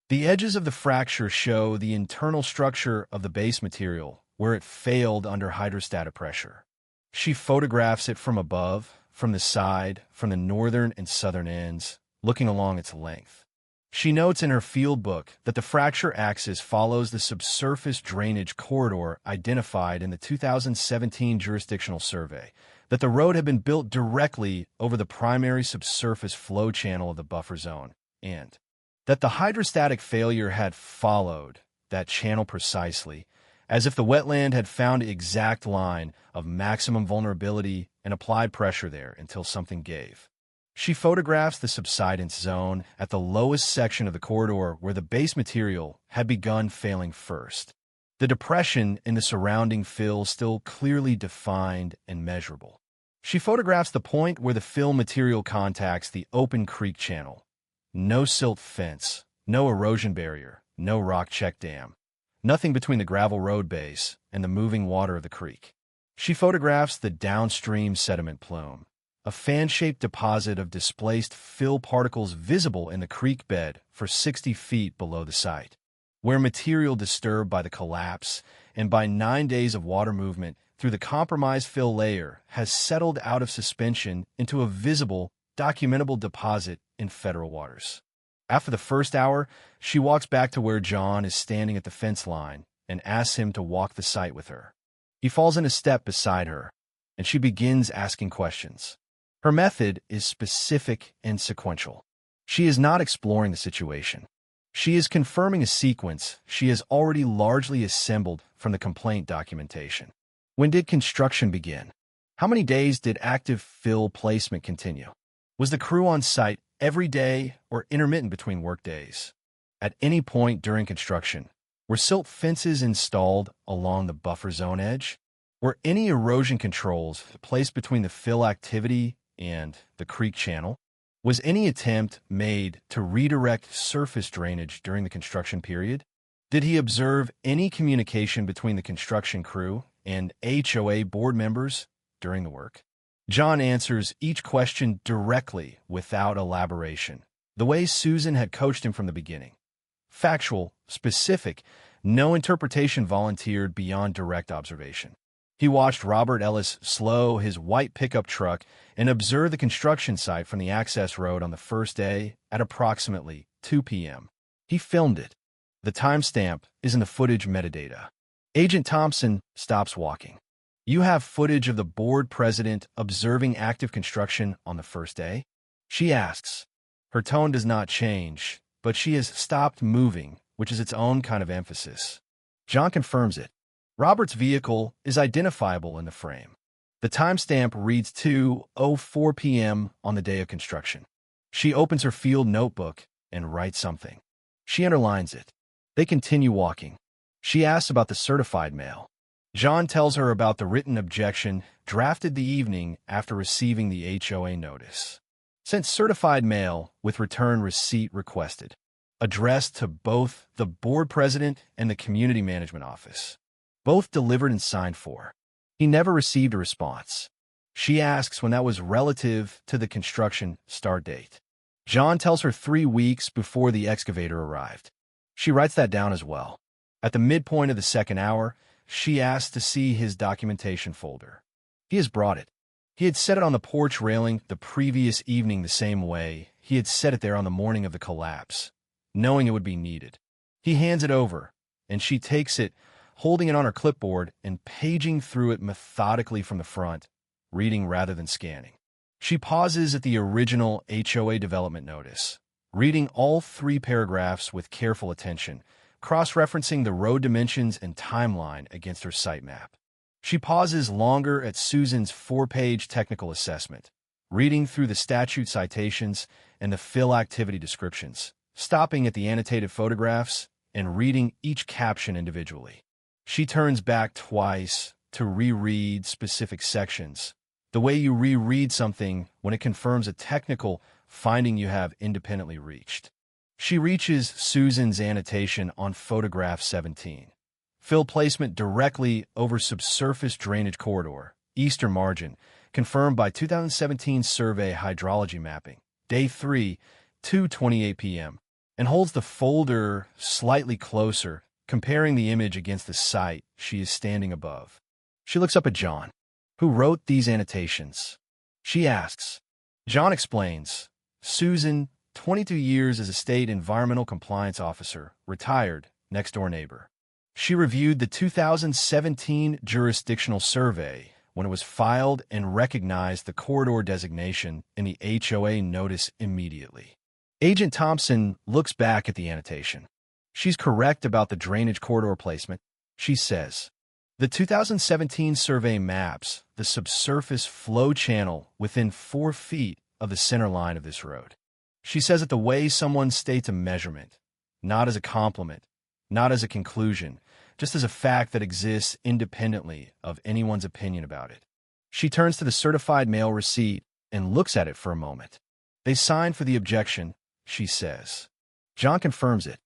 The edges of the fracture show the internal structure of the base material where it failed under hydrostatic pressure. She photographs it from above, from the side, from the northern and southern ends, looking along its length. She notes in her field book that the fracture axis follows the subsurface drainage corridor identified in the 2017 jurisdictional survey, that the road had been built directly over the primary subsurface flow channel of the buffer zone, and that the hydrostatic failure had followed that channel precisely, as if the wetland had found the exact line of maximum vulnerability and applied pressure there until something gave. She photographs the subsidence zone at the lowest section of the corridor where the base material had begun failing first. The depression in the surrounding fill still clearly defined and measurable. She photographs the point where the fill material contacts the open creek channel. No silt fence, no erosion barrier, no rock check dam. Nothing between the gravel road base and the moving water of the creek. She photographs the downstream sediment plume, a fan-shaped deposit of displaced fill particles visible in the creek bed for 60 feet below the site, where material disturbed by the collapse and by 9 days of water movement through the compromised fill layer has settled out of suspension into a visible, documentable deposit in federal waters. After the first hour, she walks back to where John is standing at the fence line and asks him to walk the site with her. He falls in a step beside her, and she begins asking questions. Her method is specific and sequential. She is not exploring the situation. She is confirming a sequence she has already largely assembled from the complaint documentation. When did construction begin? How many days did active fill placement continue? Was the crew on site every day or intermittent between workdays. At any point during construction, were silt fences installed along the buffer zone edge? Were any erosion controls placed between the fill activity and the creek channel? Was any attempt made to redirect surface drainage during the construction period? Did he observe any communication between the construction crew and HOA board members during the work? John answers each question directly without elaboration, the way Susan had coached him from the beginning. Factual, specific, no interpretation volunteered beyond direct observation. He watched Robert Ellis slow his white pickup truck and observe the construction site from the access road on the first day at approximately 2 p.m. He filmed it. The timestamp is in the footage metadata. Agent Thompson stops walking. You have footage of the board president observing active construction on the first day? She asks. Her tone does not change, but she has stopped moving, which is its own kind of emphasis. John confirms it. Robert's vehicle is identifiable in the frame. The timestamp reads 2:04 p.m. on the day of construction. She opens her field notebook and writes something. She underlines it. They continue walking. She asks about the certified mail. John tells her about the written objection drafted the evening after receiving the HOA notice. Sent certified mail with return receipt requested. Addressed to both the board president and the community management office. Both delivered and signed for. He never received a response. She asks when that was relative to the construction start date. John tells her 3 weeks before the excavator arrived. She writes that down as well. At the midpoint of the second hour, she asks to see his documentation folder. He has brought it. He had set it on the porch railing the previous evening the same way he had set it there on the morning of the collapse, knowing it would be needed. He hands it over, and she takes it, holding it on her clipboard and paging through it methodically from the front, reading rather than scanning. She pauses at the original HOA development notice, reading all 3 paragraphs with careful attention, cross-referencing the road dimensions and timeline against her site map. She pauses longer at Susan's 4-page technical assessment, reading through the statute citations and the fill activity descriptions, stopping at the annotated photographs and reading each caption individually. She turns back twice to reread specific sections, the way you reread something when it confirms a technical finding you have independently reached. She reaches Susan's annotation on photograph 17. Fill placement directly over subsurface drainage corridor, eastern margin, confirmed by 2017 survey hydrology mapping, day 3, 2:28 p.m., and holds the folder slightly closer, comparing the image against the site she is standing above. She looks up at John, who wrote these annotations. She asks. John explains. Susan, 22 years as a state environmental compliance officer, retired, next-door neighbor. She reviewed the 2017 jurisdictional survey when it was filed and recognized the corridor designation in the HOA notice immediately. Agent Thompson looks back at the annotation. She's correct about the drainage corridor placement. She says, the 2017 survey maps the subsurface flow channel within 4 feet of the center line of this road. She says it the way someone states a measurement, not as a compliment, not as a conclusion, just as a fact that exists independently of anyone's opinion about it. She turns to the certified mail receipt and looks at it for a moment. They signed for the objection, she says. John confirms it.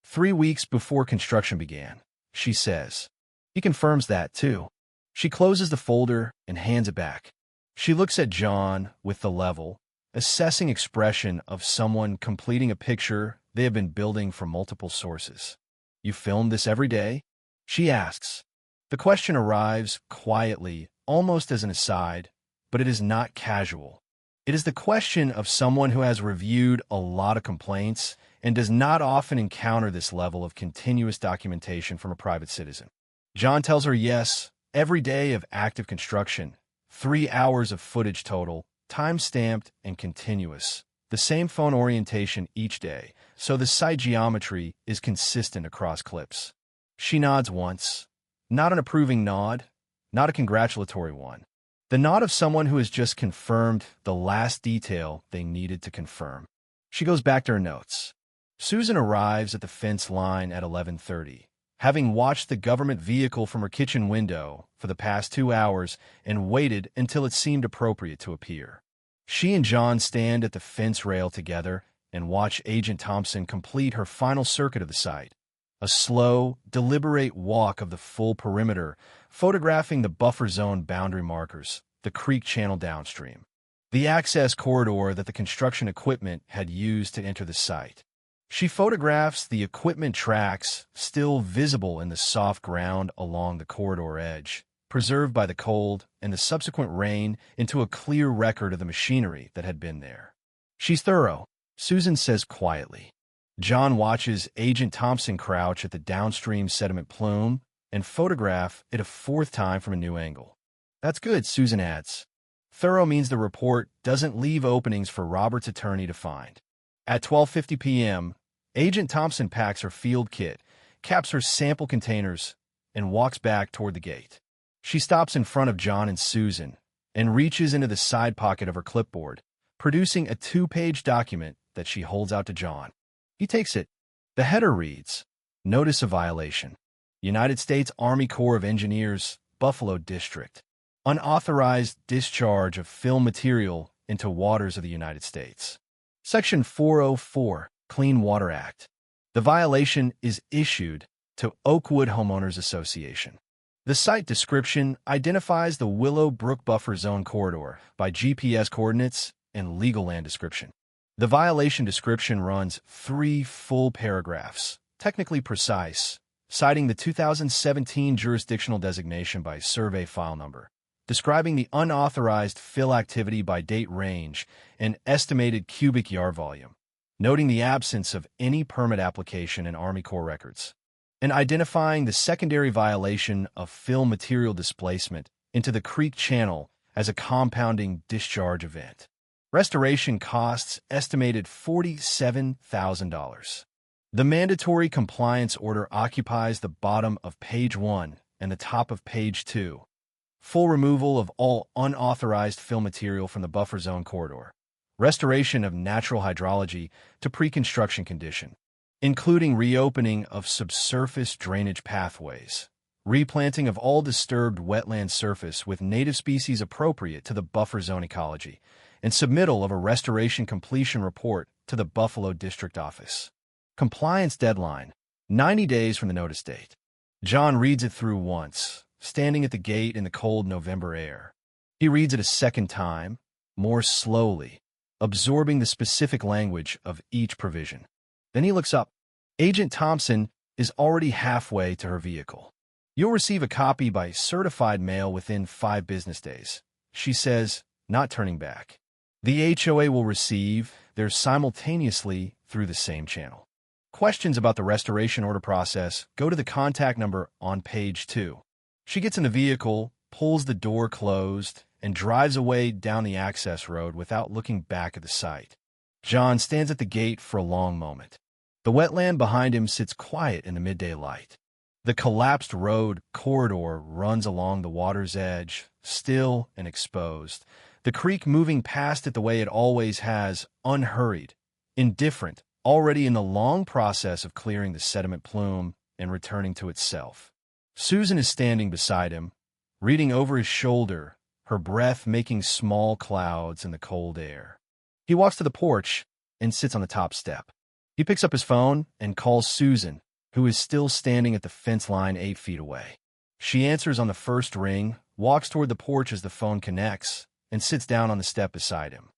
3 weeks before construction began, she says. He confirms that, too. She closes the folder and hands it back. She looks at John with the level, assessing expression of someone completing a picture they have been building from multiple sources. You filmed this every day? She asks. The question arrives quietly, almost as an aside, but it is not casual. It is the question of someone who has reviewed a lot of complaints and does not often encounter this level of continuous documentation from a private citizen. John tells her yes, every day of active construction, 3 hours of footage total, time-stamped and continuous, the same phone orientation each day, so the site geometry is consistent across clips. She nods once, not an approving nod, not a congratulatory one. The nod of someone who has just confirmed the last detail they needed to confirm. She goes back to her notes. Susan arrives at the fence line at 11:30, having watched the government vehicle from her kitchen window for the past 2 hours and waited until it seemed appropriate to appear. She and John stand at the fence rail together and watch Agent Thompson complete her final circuit of the site. A slow, deliberate walk of the full perimeter, photographing the buffer zone boundary markers, the creek channel downstream, the access corridor that the construction equipment had used to enter the site. She photographs the equipment tracks still visible in the soft ground along the corridor edge, preserved by the cold and the subsequent rain into a clear record of the machinery that had been there. She's thorough, Susan says quietly. John watches Agent Thompson crouch at the downstream sediment plume and photograph it a 4th time from a new angle. That's good, Susan adds. Thorough means the report doesn't leave openings for Robert's attorney to find. At 12:50 p.m., Agent Thompson packs her field kit, caps her sample containers, and walks back toward the gate. She stops in front of John and Susan and reaches into the side pocket of her clipboard, producing a 2-page document that she holds out to John. He takes it. The header reads, Notice of Violation. United States Army Corps of Engineers, Buffalo District. Unauthorized discharge of fill material into waters of the United States. Section 404, Clean Water Act. The violation is issued to Oakwood Homeowners Association. The site description identifies the Willow Brook Buffer Zone corridor by GPS coordinates and legal land description. The violation description runs 3 full paragraphs, technically precise, citing the 2017 jurisdictional designation by survey file number, describing the unauthorized fill activity by date range and estimated cubic yard volume, noting the absence of any permit application in Army Corps records, and identifying the secondary violation of fill material displacement into the creek channel as a compounding discharge event. Restoration costs estimated $47,000. The mandatory compliance order occupies the bottom of page 1 and the top of page 2. Full removal of all unauthorized fill material from the buffer zone corridor. Restoration of natural hydrology to pre-construction condition, including reopening of subsurface drainage pathways, replanting of all disturbed wetland surface with native species appropriate to the buffer zone ecology, and submittal of a restoration completion report to the Buffalo District Office. Compliance deadline, 90 days from the notice date. John reads it through once, standing at the gate in the cold November air. He reads it a second time, more slowly, absorbing the specific language of each provision. Then he looks up. Agent Thompson is already halfway to her vehicle. You'll receive a copy by certified mail within 5 business days, she says, not turning back. The HOA will receive theirs simultaneously through the same channel. Questions about the restoration order process, go to the contact number on page 2. She gets in the vehicle, pulls the door closed, and drives away down the access road without looking back at the site. John stands at the gate for a long moment. The wetland behind him sits quiet in the midday light. The collapsed road corridor runs along the water's edge, still and exposed, the creek moving past it the way it always has, unhurried, indifferent, already in the long process of clearing the sediment plume and returning to itself. Susan is standing beside him, reading over his shoulder, her breath making small clouds in the cold air. He walks to the porch and sits on the top step. He picks up his phone and calls Susan, who is still standing at the fence line 8 feet away. She answers on the first ring, walks toward the porch as the phone connects, and sits down on the step beside him.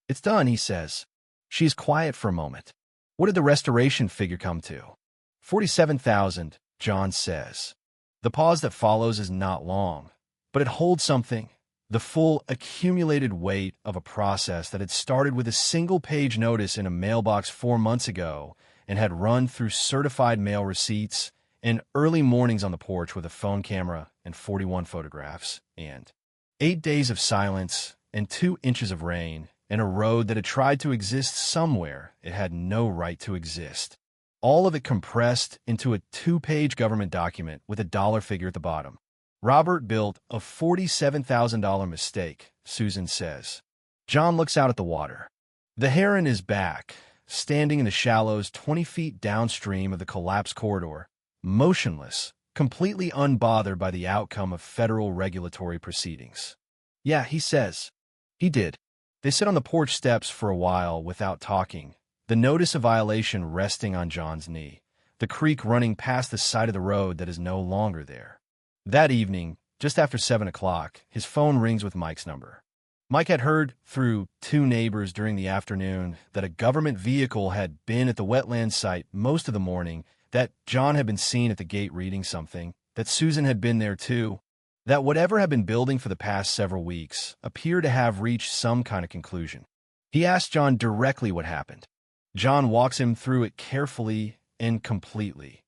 It's done, he says. She is quiet for a moment. What did the restoration figure come to? 47,000, John says. The pause that follows is not long, but it holds something, the full accumulated weight of a process that had started with a single-page notice in a mailbox 4 months ago and had run through certified mail receipts and early mornings on the porch with a phone camera and 41 photographs, and 8 days of silence and 2 inches of rain, and a road that had tried to exist somewhere it had no right to exist. All of it compressed into a 2-page government document with a dollar figure at the bottom. Robert built a $47,000 mistake, Susan says. John looks out at the water. The heron is back, standing in the shallows 20 feet downstream of the collapsed corridor, motionless, completely unbothered by the outcome of federal regulatory proceedings. Yeah, he says. He did. They sit on the porch steps for a while without talking, the notice of violation resting on John's knee, the creek running past the side of the road that is no longer there. That evening, just after 7 o'clock, his phone rings with Mike's number. Mike had heard through 2 neighbors during the afternoon that a government vehicle had been at the Wetlands site most of the morning, that John had been seen at the gate reading something, that Susan had been there too, that whatever had been building for the past several weeks appeared to have reached some kind of conclusion. He asked John directly what happened. John walks him through it carefully and completely.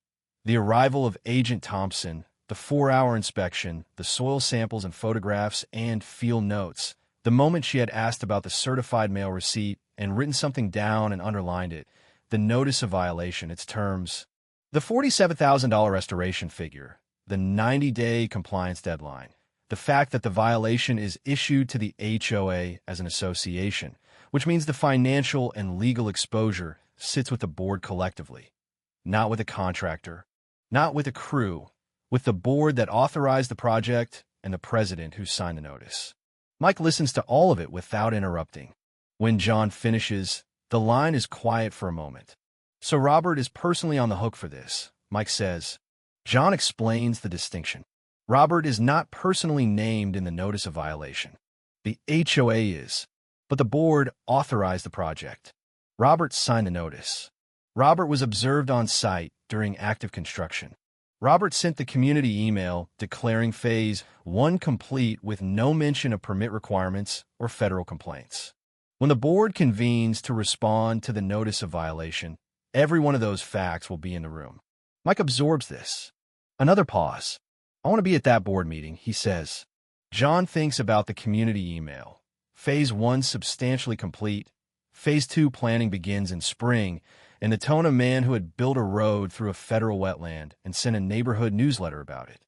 The arrival of Agent Thompson, the 4-hour inspection, the soil samples and photographs and field notes, the moment she had asked about the certified mail receipt and written something down and underlined it, the notice of violation, its terms, the $47,000 restoration figure, the 90-day compliance deadline, the fact that the violation is issued to the HOA as an association, which means the financial and legal exposure sits with the board collectively, not with a contractor, not with a crew, with the board that authorized the project and the president who signed the notice. Mike listens to all of it without interrupting. When John finishes, the line is quiet for a moment. So Robert is personally on the hook for this, Mike says. John explains the distinction. Robert is not personally named in the notice of violation. The HOA is, but the board authorized the project. Robert signed the notice. Robert was observed on site during active construction. Robert sent the community email declaring Phase 1 complete with no mention of permit requirements or federal complaints. When the board convenes to respond to the notice of violation, every one of those facts will be in the room. Mike absorbs this. Another pause. I want to be at that board meeting, he says. John thinks about the community email. Phase 1 substantially complete. Phase 2 planning begins in spring, and the tone of a man who had built a road through a federal wetland and sent a neighborhood newsletter about it.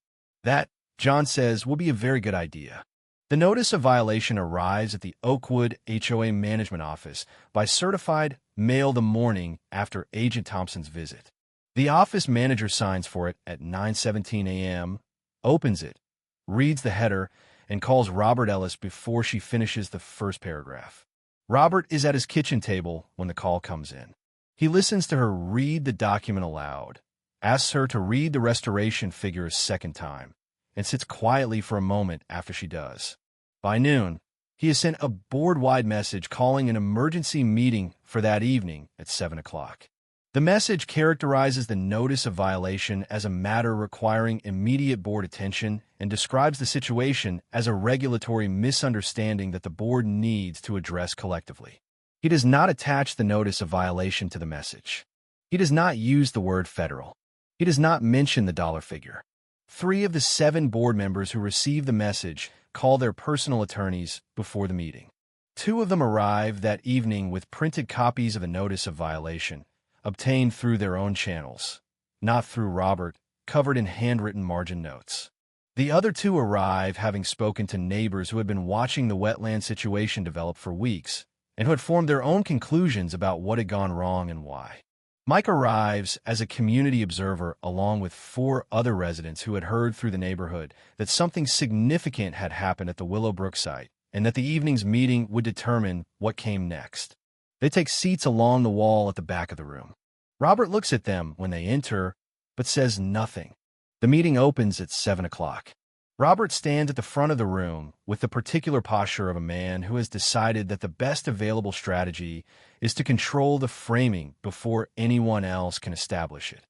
That, John says, will be a very good idea. The notice of violation arrives at the Oakwood HOA Management Office by certified mail the morning after Agent Thompson's visit. The office manager signs for it at 9:17 a.m., opens it, reads the header, and calls Robert Ellis before she finishes the first paragraph. Robert is at his kitchen table when the call comes in. He listens to her read the document aloud, asks her to read the restoration figure a second time, and sits quietly for a moment after she does. By noon, he has sent a board-wide message calling an emergency meeting for that evening at 7 o'clock. The message characterizes the notice of violation as a matter requiring immediate board attention and describes the situation as a regulatory misunderstanding that the board needs to address collectively. He does not attach the notice of violation to the message. He does not use the word federal. He does not mention the dollar figure. 3 of the 7 board members who receive the message call their personal attorneys before the meeting. 2 of them arrive that evening with printed copies of the notice of violation, obtained through their own channels, not through Robert, covered in handwritten margin notes. The other 2 arrive having spoken to neighbors who had been watching the wetland situation develop for weeks, and who had formed their own conclusions about what had gone wrong and why. Mike arrives as a community observer along with 4 other residents who had heard through the neighborhood that something significant had happened at the Willowbrook site, and that the evening's meeting would determine what came next. They take seats along the wall at the back of the room. Robert looks at them when they enter, but says nothing. The meeting opens at 7 o'clock. Robert stands at the front of the room with the particular posture of a man who has decided that the best available strategy is to control the framing before anyone else can establish it.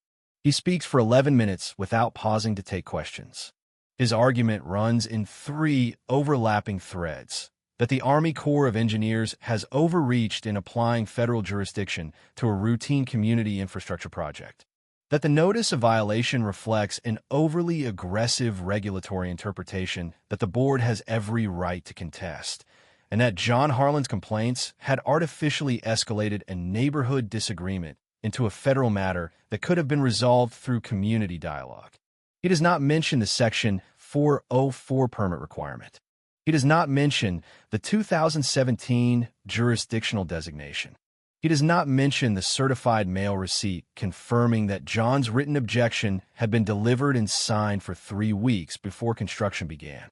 He speaks for 11 minutes without pausing to take questions. His argument runs in 3 overlapping threads: that the Army Corps of Engineers has overreached in applying federal jurisdiction to a routine community infrastructure project, that the notice of violation reflects an overly aggressive regulatory interpretation that the board has every right to contest, and that John Harlan's complaints had artificially escalated a neighborhood disagreement into a federal matter that could have been resolved through community dialogue. He does not mention the Section 404 permit requirement. He does not mention the 2017 jurisdictional designation. He does not mention the certified mail receipt confirming that John's written objection had been delivered and signed for 3 weeks before construction began.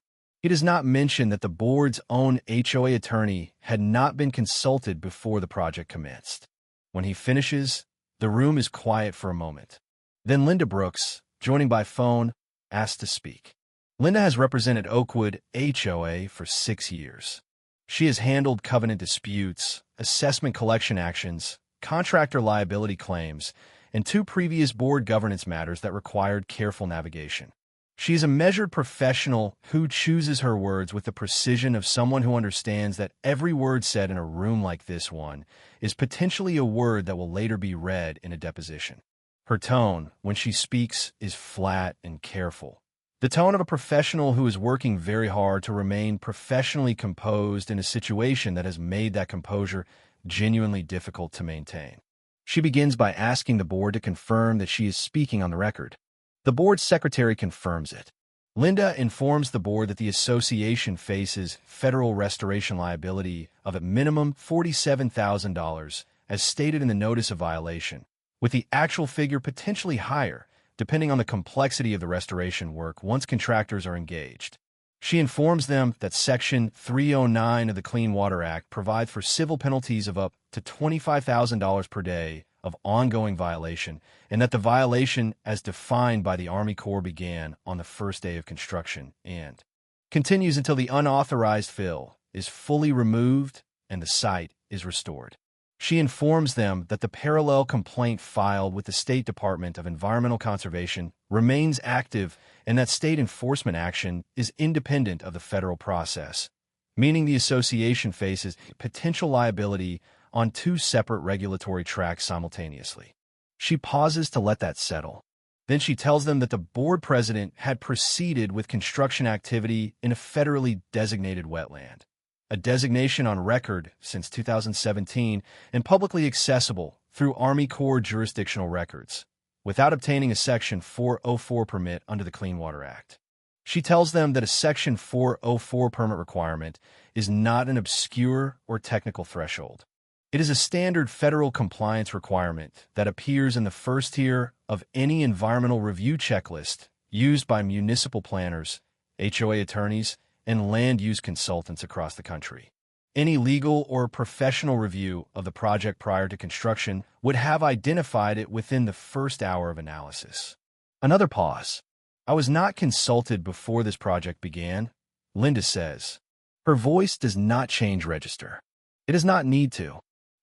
He does not mention that the board's own HOA attorney had not been consulted before the project commenced. When he finishes, the room is quiet for a moment. Then Linda Brooks, joining by phone, asks to speak. Linda has represented Oakwood HOA for 6 years. She has handled covenant disputes, assessment collection actions, contractor liability claims, and 2 previous board governance matters that required careful navigation. She is a measured professional who chooses her words with the precision of someone who understands that every word said in a room like this one is potentially a word that will later be read in a deposition. Her tone, when she speaks, is flat and careful. The tone of a professional who is working very hard to remain professionally composed in a situation that has made that composure genuinely difficult to maintain. She begins by asking the board to confirm that she is speaking on the record. The board secretary confirms it. Linda informs the board that the association faces federal restoration liability of at minimum $47,000, as stated in the notice of violation, with the actual figure potentially higher, depending on the complexity of the restoration work once contractors are engaged. She informs them that Section 309 of the Clean Water Act provides for civil penalties of up to $25,000 per day of ongoing violation, and that the violation as defined by the Army Corps began on the first day of construction and continues until the unauthorized fill is fully removed and the site is restored. She informs them that the parallel complaint filed with the State Department of Environmental Conservation remains active and that state enforcement action is independent of the federal process, meaning the association faces potential liability on 2 separate regulatory tracks simultaneously. She pauses to let that settle. Then she tells them that the board president had proceeded with construction activity in a federally designated wetland, a designation on record since 2017 and publicly accessible through Army Corps jurisdictional records, without obtaining a Section 404 permit under the Clean Water Act. She tells them that a Section 404 permit requirement is not an obscure or technical threshold. It is a standard federal compliance requirement that appears in the first tier of any environmental review checklist used by municipal planners, HOA attorneys, and land use consultants across the country. Any legal or professional review of the project prior to construction would have identified it within the first hour of analysis. Another pause. I was not consulted before this project began, Linda says. Her voice does not change register. It does not need to.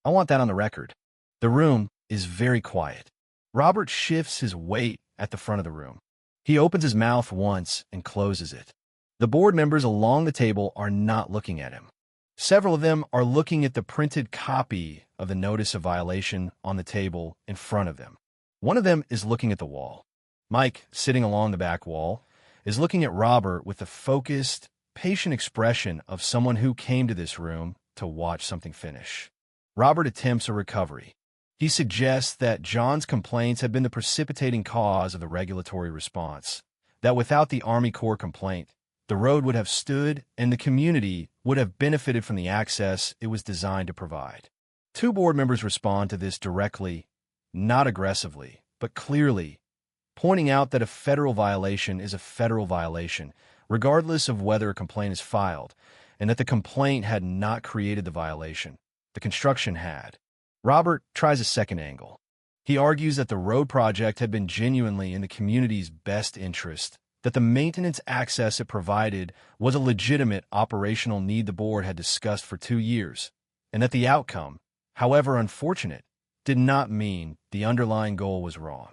I want that on the record. The room is very quiet. Robert shifts his weight at the front of the room. He opens his mouth once and closes it. The board members along the table are not looking at him. Several of them are looking at the printed copy of the notice of violation on the table in front of them. One of them is looking at the wall. Mike, sitting along the back wall, is looking at Robert with the focused, patient expression of someone who came to this room to watch something finish. Robert attempts a recovery. He suggests that John's complaints had been the precipitating cause of the regulatory response, that without the Army Corps complaint, the road would have stood and the community would have benefited from the access it was designed to provide. 2 board members respond to this directly, not aggressively, but clearly, pointing out that a federal violation is a federal violation, regardless of whether a complaint is filed, and that the complaint had not created the violation. The construction had. Robert tries a second angle. He argues that the road project had been genuinely in the community's best interest, that the maintenance access it provided was a legitimate operational need the board had discussed for 2 years, and that the outcome, however unfortunate, did not mean the underlying goal was wrong.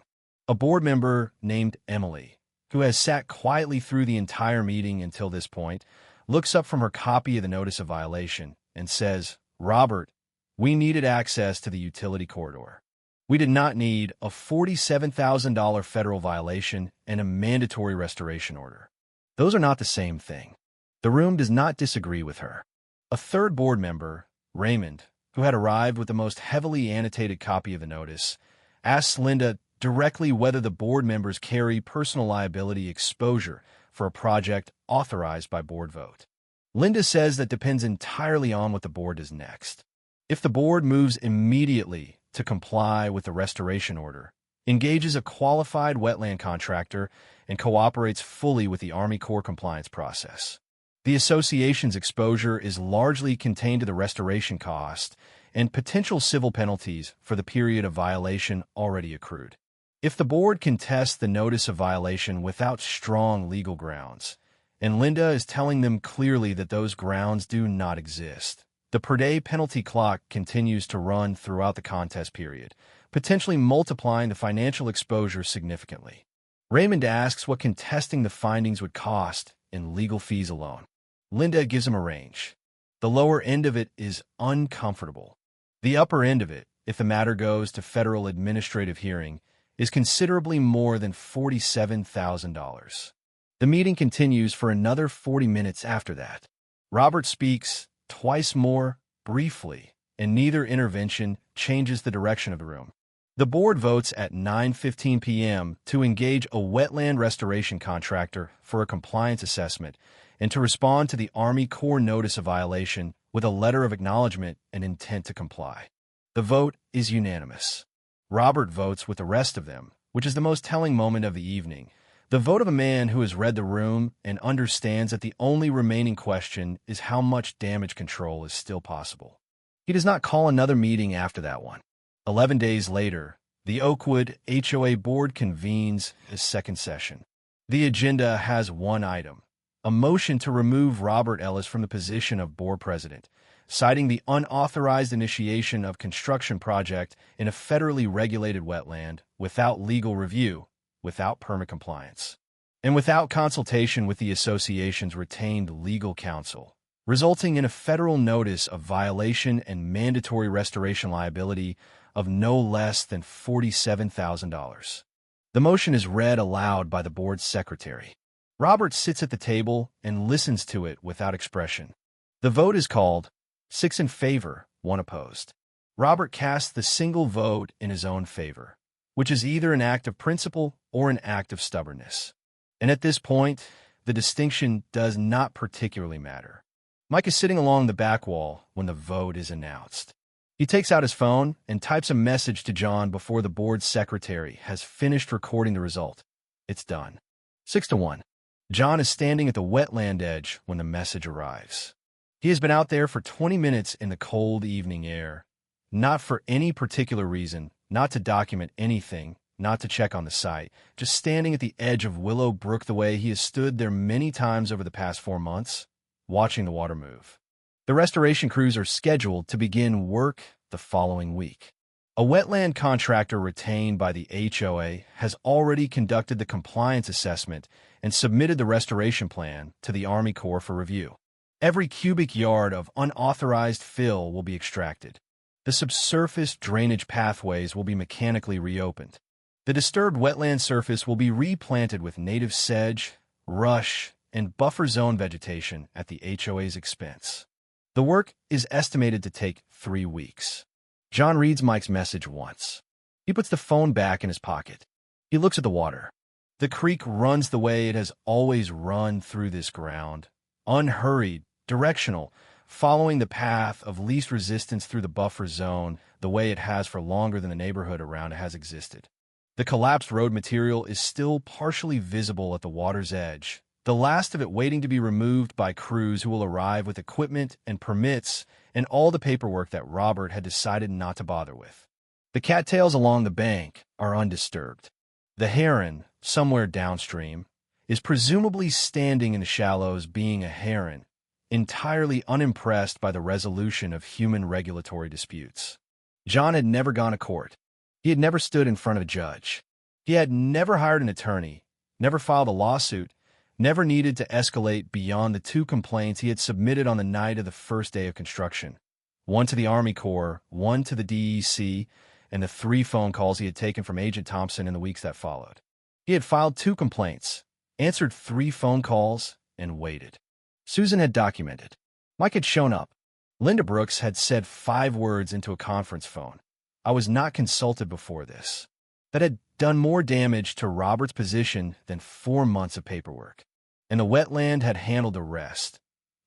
A board member named Emily, who has sat quietly through the entire meeting until this point, looks up from her copy of the notice of violation and says, "Robert, we needed access to the utility corridor. We did not need a $47,000 federal violation and a mandatory restoration order. Those are not the same thing." The room does not disagree with her. A third board member, Raymond, who had arrived with the most heavily annotated copy of the notice, asks Linda directly whether the board members carry personal liability exposure for a project authorized by board vote. Linda says that depends entirely on what the board does next. If the board moves immediately to comply with the restoration order, engages a qualified wetland contractor, and cooperates fully with the Army Corps compliance process, the association's exposure is largely contained to the restoration cost and potential civil penalties for the period of violation already accrued. If the board contests the notice of violation without strong legal grounds, and Linda is telling them clearly that those grounds do not exist, the per-day penalty clock continues to run throughout the contest period, potentially multiplying the financial exposure significantly. Raymond asks what contesting the findings would cost in legal fees alone. Linda gives him a range. The lower end of it is uncomfortable. The upper end of it, if the matter goes to federal administrative hearing, is considerably more than $47,000. The meeting continues for another 40 minutes after that. Robert speaks twice more, briefly, and neither intervention changes the direction of the room. The board votes at 9:15 p.m. to engage a wetland restoration contractor for a compliance assessment and to respond to the Army Corps notice of violation with a letter of acknowledgement and intent to comply. The vote is unanimous. Robert votes with the rest of them, which is the most telling moment of the evening. The vote of a man who has read the room and understands that the only remaining question is how much damage control is still possible. He does not call another meeting after that one. 11 days later, the Oakwood HOA board convenes a second session. The agenda has one item: a motion to remove Robert Ellis from the position of board president, citing the unauthorized initiation of construction project in a federally regulated wetland without legal review, without permit compliance, and without consultation with the association's retained legal counsel, resulting in a federal notice of violation and mandatory restoration liability of no less than $47,000. The motion is read aloud by the board's secretary. Robert sits at the table and listens to it without expression. The vote is called 6 in favor, 1 opposed. Robert casts the single vote in his own favor, which is either an act of principle or an act of stubbornness. And at this point, the distinction does not particularly matter. Mike is sitting along the back wall when the vote is announced. He takes out his phone and types a message to John before the board's secretary has finished recording the result. It's done. 6-1. John is standing at the wetland edge when the message arrives. He has been out there for 20 minutes in the cold evening air, not for any particular reason, not to document anything, not to check on the site, just standing at the edge of Willow Brook the way he has stood there many times over the past 4 months, watching the water move. The restoration crews are scheduled to begin work the following week. A wetland contractor retained by the HOA has already conducted the compliance assessment and submitted the restoration plan to the Army Corps for review. Every cubic yard of unauthorized fill will be extracted. The subsurface drainage pathways will be mechanically reopened. The disturbed wetland surface will be replanted with native sedge, rush, and buffer zone vegetation at the HOA's expense. The work is estimated to take 3 weeks. John reads Mike's message once. He puts the phone back in his pocket. He looks at the water. The creek runs the way it has always run through this ground, unhurried, directional, following the path of least resistance through the buffer zone the way it has for longer than the neighborhood around it has existed. The collapsed road material is still partially visible at the water's edge, the last of it waiting to be removed by crews who will arrive with equipment and permits and all the paperwork that Robert had decided not to bother with. The cattails along the bank are undisturbed. The heron, somewhere downstream, is presumably standing in the shallows being a heron, entirely unimpressed by the resolution of human regulatory disputes. John had never gone to court. He had never stood in front of a judge. He had never hired an attorney, never filed a lawsuit, never needed to escalate beyond the 2 complaints he had submitted on the night of the first day of construction. One to the Army Corps, one to the DEC, and the 3 phone calls he had taken from Agent Thompson in the weeks that followed. He had filed 2 complaints, answered 3 phone calls, and waited. Susan had documented. Mike had shown up. Linda Brooks had said 5 words into a conference phone. I was not consulted before this. That had done more damage to Robert's position than 4 months of paperwork. And the wetland had handled the rest.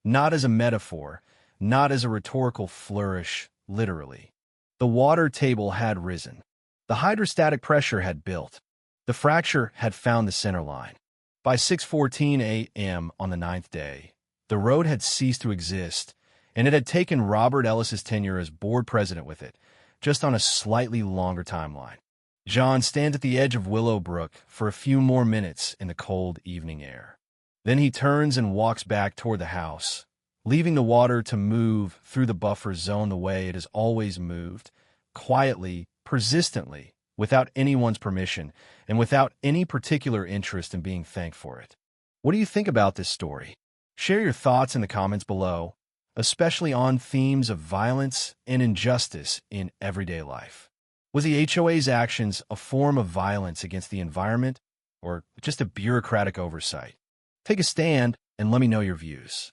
Not as a metaphor, not as a rhetorical flourish, literally. The water table had risen. The hydrostatic pressure had built. The fracture had found the center line. By 6:14 a.m. on the ninth day, the road had ceased to exist, and it had taken Robert Ellis's tenure as board president with it, just on a slightly longer timeline. John stands at the edge of Willow Brook for a few more minutes in the cold evening air. Then he turns and walks back toward the house, leaving the water to move through the buffer zone the way it has always moved, quietly, persistently, without anyone's permission, and without any particular interest in being thanked for it. What do you think about this story? Share your thoughts in the comments below, especially on themes of violence and injustice in everyday life. Was the HOA's actions a form of violence against the environment, or just a bureaucratic oversight? Take a stand and let me know your views.